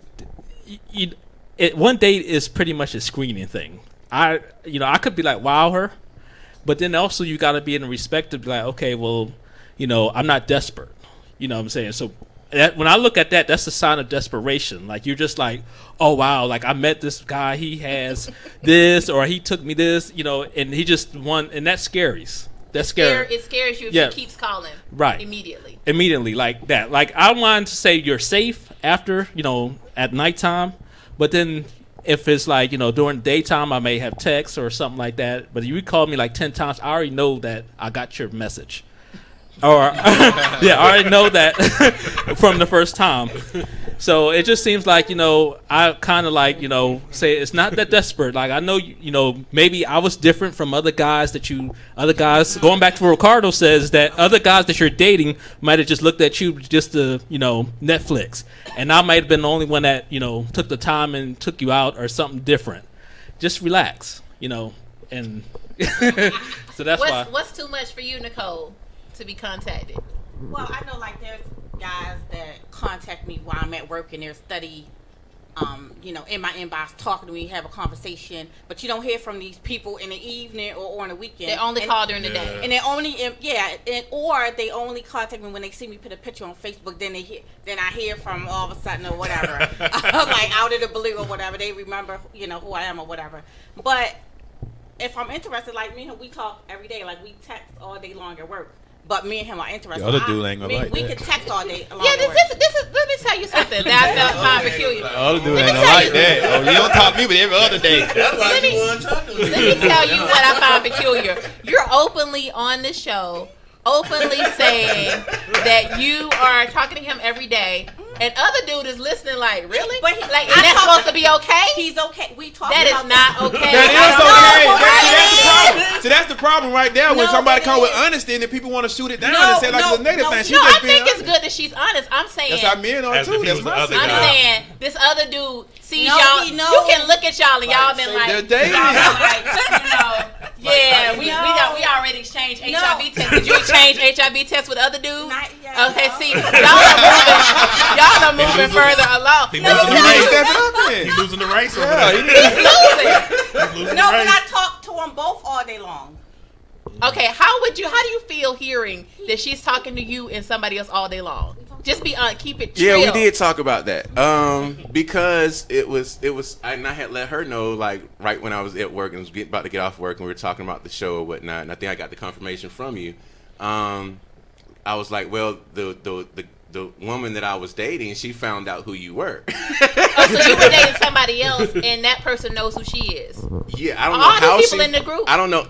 One date is pretty much a screening thing. I could be like wow her, but then also you got to be in the respect to be like, okay, well, I'm not desperate. You know what I'm saying? So. When I look at that, that's a sign of desperation. Like you're just like, oh wow, like I met this guy, he has this, or he took me this, and he just won, and that scares. That's scary. It scares you if she keeps calling. Right. Immediately, like that. Like I want to say you're safe after, at nighttime, but then if it's like, during daytime, I may have texts or something like that. But if you call me like 10 times, I already know that I got your message. Or I already know that from the first time. So it just seems like, I kind of like, say it's not that desperate. Like I know, maybe I was different from other guys going back to what Ricardo says, that other guys that you're dating might have just looked at you just to, Netflix. And I might have been the only one that, took the time and took you out or something different. Just relax, and so that's why. What's too much for you, Nicole? To be contacted? Well, I know like there's guys that contact me while I'm at work and they're study, in my inbox talking to me, have a conversation, but you don't hear from these people in the evening or on the weekend. They only call during the day, and they only or they only contact me when they see me put a picture on Facebook. Then I hear from all of a sudden or whatever, like out of the blue or whatever. They remember who I am or whatever, but. If I'm interested, like me and him, we talk every day. Like we text all day long at work. But me and him are interested. The other dude ain't gonna like we that. can text all day. Yeah, this is. Let me tell you something that I find peculiar. The other dude ain't gonna like that. Oh, you don't talk to me, but every other day. Let me tell you what I find peculiar. You're openly on the show, openly saying that you are talking to him every day. And other dude is listening like, really? But is that supposed to be okay? He's okay. We talk That is not okay. That is okay. See, that's the problem right there. When somebody comes with honesty and then people want to shoot it down and say like it's a negative thing. I think it's good that she's honest. I'm saying. That's how men are too. That's my I'm saying this other dude sees y'all. You can look at y'all and y'all been like, yeah, we already exchanged HIV tests. Did you exchange HIV tests with other dudes? Okay, see, y'all are moving further along. He's losing the race over there. He's losing. No, but I talk to them both all day long. Okay, how do you feel hearing that she's talking to you and somebody else all day long? Just be keep it chill. Yeah, we did talk about that. Because it was and I had let her know like right when I was at work and was about to get off work and we were talking about the show or whatnot, and I think I got the confirmation from you. I was like, well, the woman that I was dating, she found out who you were. Oh, so you were dating somebody else, and that person knows who she is. Yeah, I don't know all how these people in the group. I don't know.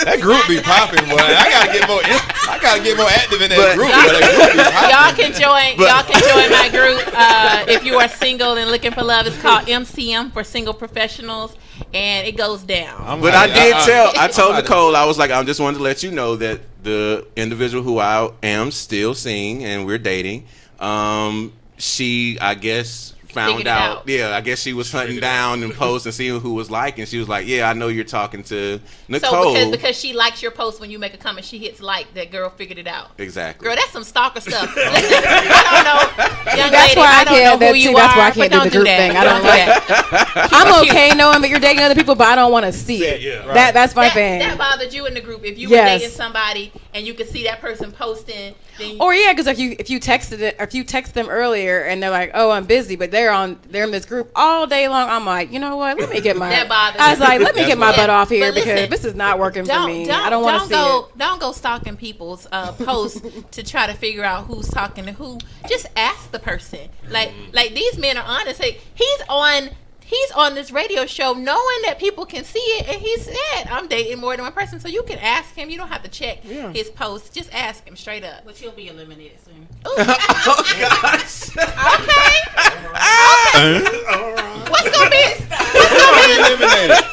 That group be popping, boy. I gotta get more active in that group. Boy. That group be popping. Y'all can join my group if you are single and looking for love. It's called MCM for Single Professionals, and it goes down. But I told Nicole, I was like, I just wanted to let you know that the individual who I am still seeing and we're dating, she, I guess, found out. Yeah, I guess she was hunting down and posts and seeing who was liking. She was like, yeah, I know you're talking to Nicole. So because she likes your post when you make a comment, she hits like. That girl figured it out. Exactly. Girl, that's some stalker stuff. Listen, I don't know, young that's lady, why I don't know who you that's are, why I can't but do don't the group thing. I don't do that. I'm okay knowing that you're dating other people, but I don't want to see it. Yeah. That's my thing. That bothered you in the group. If you were dating somebody and you could see that person posting, then because if you text them earlier and they're like, oh, I'm busy, but they're in this group all day long, I'm like, you know what? Let me get my. That bothers I was like, let me get my butt off here listen, because this is not working for me. I don't want to see it. Don't go stalking people's posts to try to figure out who's talking to who. Just ask the person. Like these men are honest. Like, he's on this radio show knowing that people can see it, and he said, I'm dating more than one person. So you can ask him. You don't have to check his posts. Just ask him straight up. But you'll be eliminated soon. Oh, gosh. Okay. What's gonna be eliminated?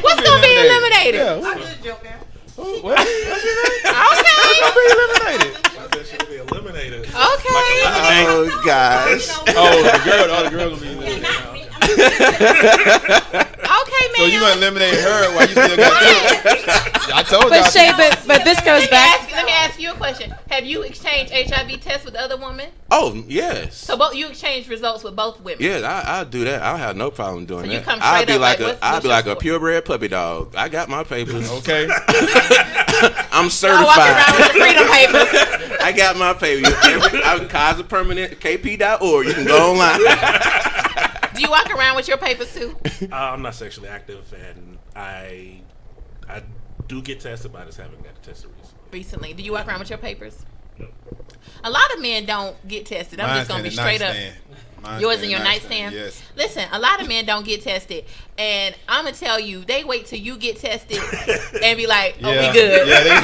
What's gonna be eliminated? Yeah, I'm just joking. what's your name? Okay. What's gonna be eliminated? I said she'll be eliminated. Okay. Oh, gosh. The girl gonna be eliminated. Okay, man. So you gonna eliminate her while you still got two? I told you. But Shay, but this goes back. Let me ask you a question. Have you exchanged HIV tests with other women? Oh, yes. So you exchanged results with both women? Yeah, I'll do that. I'll have no problem doing So that. you come I'll straight be up like like, I'll what's be like a your purebred puppy dog. I got my papers. Okay. I'm I certified. walk around with the freedom papers. I got my papers. I'm Kaiser Permanent, KP.org. You can go online. Do you walk around with your papers too? I'm not sexually active, and I do get tested, but I just haven't got tested recently. Do you walk around with your papers? No. A lot of men don't get tested. I'm just gonna be straight up. Yours in your nightstand? Yes. Listen, a lot of men don't get tested. And I'm going to tell you, they wait till you get tested and be like, oh, we good. Yeah, they don't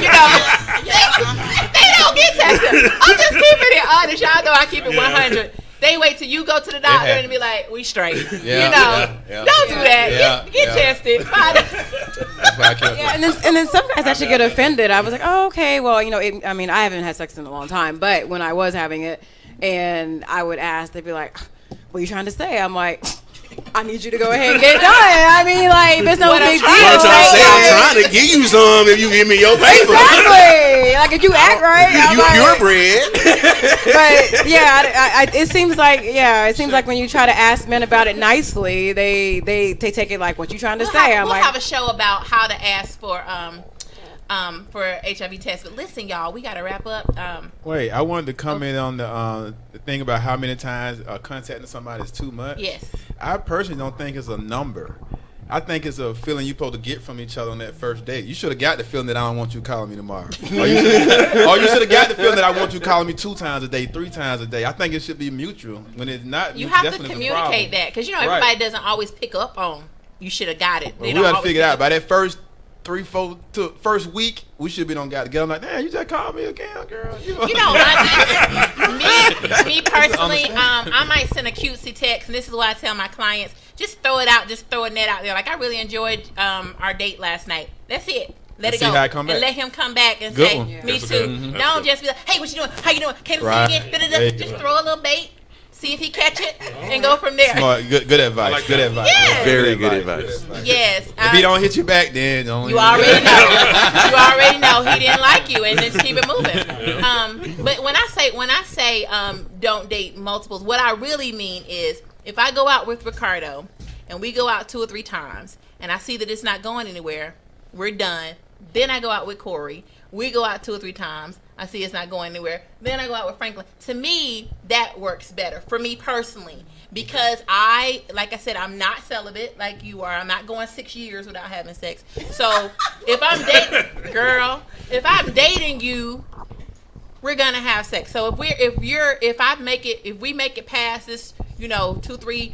get tested. I'm just keeping it honest. Y'all know I keep it 100. They wait till you go to the doctor and be like, we straight. Don't do that. Get tested. And then some guys actually get offended. I was like, oh, okay, well, I mean, I haven't had sex in a long time, but when I was having it, and I would ask, they'd be like, what are you trying to say? I'm like, I need you to go ahead and get it done. I mean, like, there's no big deal. I'm trying to give you some if you give me your paper. Exactly. Like, if you act right, you purebred. But yeah, it seems like when you try to ask men about it nicely, they take it like, what you trying to say? We'll have a show about how to ask for HIV tests. But listen, y'all, we got to wrap up. Wait, I wanted to comment on the thing about how many times contacting somebody is too much. Yes. I personally don't think it's a number. I think it's a feeling you're supposed to get from each other on that first date. You should have got the feeling that I don't want you calling me tomorrow. Or you should have got the feeling that I want you calling me 2 times a day, 3 times a day. I think it should be mutual. When it's not, you have to communicate that, because everybody doesn't always pick up on. You should have got it. Well, we got to figure it out by that first 3-4 to first week. We should be on got together. I'm like, damn, you just called me again, girl. Me personally, I might send a cutesy text, and this is what I tell my clients: just throw it out, just throw a net out there. Like, I really enjoyed our date last night. That's it. Let it go, and let him come back and say, "Me too." Don't just be like, "Hey, what you doing? How you doing? Can't see again." Just throw a little bait. See if he catch it and go from there. Smart. Good advice. Like good advice. Yes. Very good advice. Yes. If he don't hit you back, then don't. You already know. You already know he didn't like you, and just keep it moving. But when I say don't date multiples, what I really mean is, if I go out with Ricardo and we go out 2 or 3 times, and I see that it's not going anywhere, we're done. Then I go out with Corey. We go out 2 or 3 times. I see it's not going anywhere. Then I go out with Franklin. To me, that works better for me personally because like I said, I'm not celibate like you are. I'm not going 6 years without having sex. So if I'm dating you, we're gonna have sex. So if we make it past this, 2-3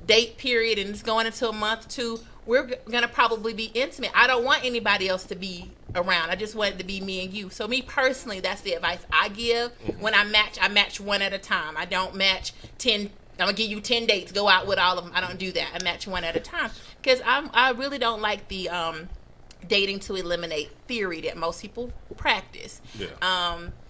date period and it's going into a month 2, we're gonna probably be intimate. I don't want anybody else to be around. I just want it to be me and you. So me personally, that's the advice I give. When I match one at a time. I don't match 10. I'm gonna give you 10 dates. Go out with all of them. I don't do that. I match one at a time because I really don't like the dating to eliminate theory that most people practice. Yeah.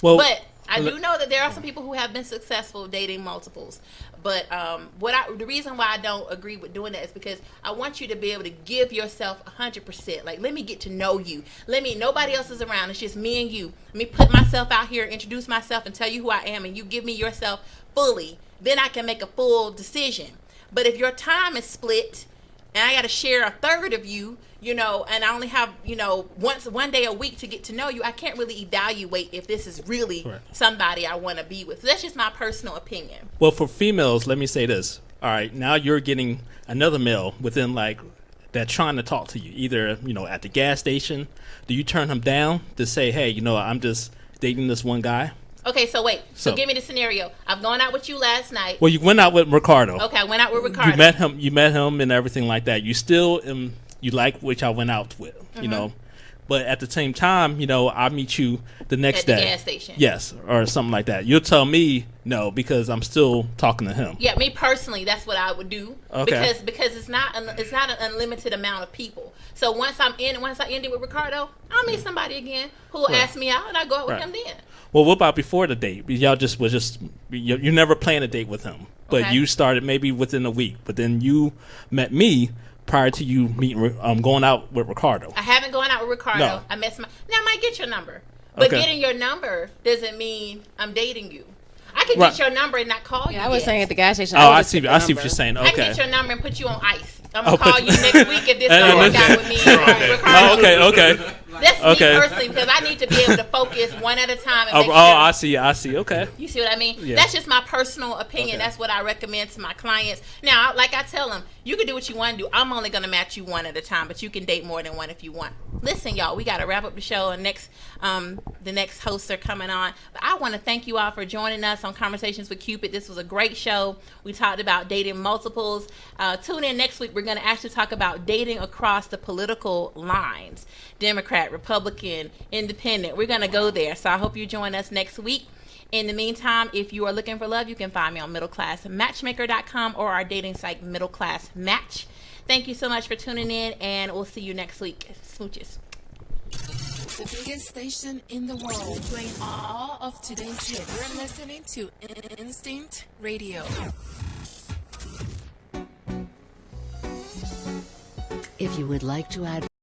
But I do know that there are some people who have been successful dating multiples. But the reason why I don't agree with doing that is because I want you to be able to give yourself 100%. Like, let me get to know you. Nobody else is around. It's just me and you. Let me put myself out here, introduce myself, and tell you who I am, and you give me yourself fully. Then I can make a full decision. But if your time is split, and I got to share a third of you, and I only have, one day a week to get to know you, I can't really evaluate if this is really somebody I want to be with. So that's just my personal opinion. Well, for females, let me say this. All right, now you're getting another male within that trying to talk to you, either, at the gas station. Do you turn him down to say, hey, I'm just dating this one guy? Okay, so wait. So give me the scenario. I've gone out with you last night. Well, you went out with Ricardo. Okay, I went out with Ricardo. You met him and everything like that. You still you like which I went out with, But at the same time, I meet you the next day. At the gas station. Yes, or something like that. You'll tell me no because I'm still talking to him. Yeah, me personally, that's what I would do. Okay. Because it's not an unlimited amount of people. So once I end it with Ricardo, I'll meet somebody again who will ask me out, and I go out with him then. Well, what about before the date? Y'all you never planned a date with him, but you started maybe within a week. But then you met me prior to you meeting, going out with Ricardo. I haven't gone out with Ricardo. No. I met somebody. Now I might get your number, but getting your number doesn't mean I'm dating you. I can get your number and not call you. I was saying at the gas station. I see what you're saying. Okay. I can get your number and put you on ice. I'm gonna call you next week if this don't work out with me. Ricardo. Okay. That's me personally because I need to be able to focus one at a time. And make sure. I see. Okay. You see what I mean? Yeah. That's just my personal opinion. That's what I recommend to my clients. Now, like I tell them, you can do what you want to do. I'm only going to match you one at a time, but you can date more than one if you want. Listen, y'all, we got to wrap up the show, and the next hosts are coming on. But I want to thank you all for joining us on Conversations with Cupid. This was a great show. We talked about dating multiples. Tune in next week. We're going to actually talk about dating across the political lines. Democrat, Republican, Independent. We're going to go there. So I hope you join us next week. In the meantime, if you are looking for love, you can find me on middleclassmatchmaker.com or our dating site, Middle Class Match. Thank you so much for tuning in, and we'll see you next week. Smooches. The biggest station in the world, playing all of today's hits. You're listening to Instinct Radio. If you would like to add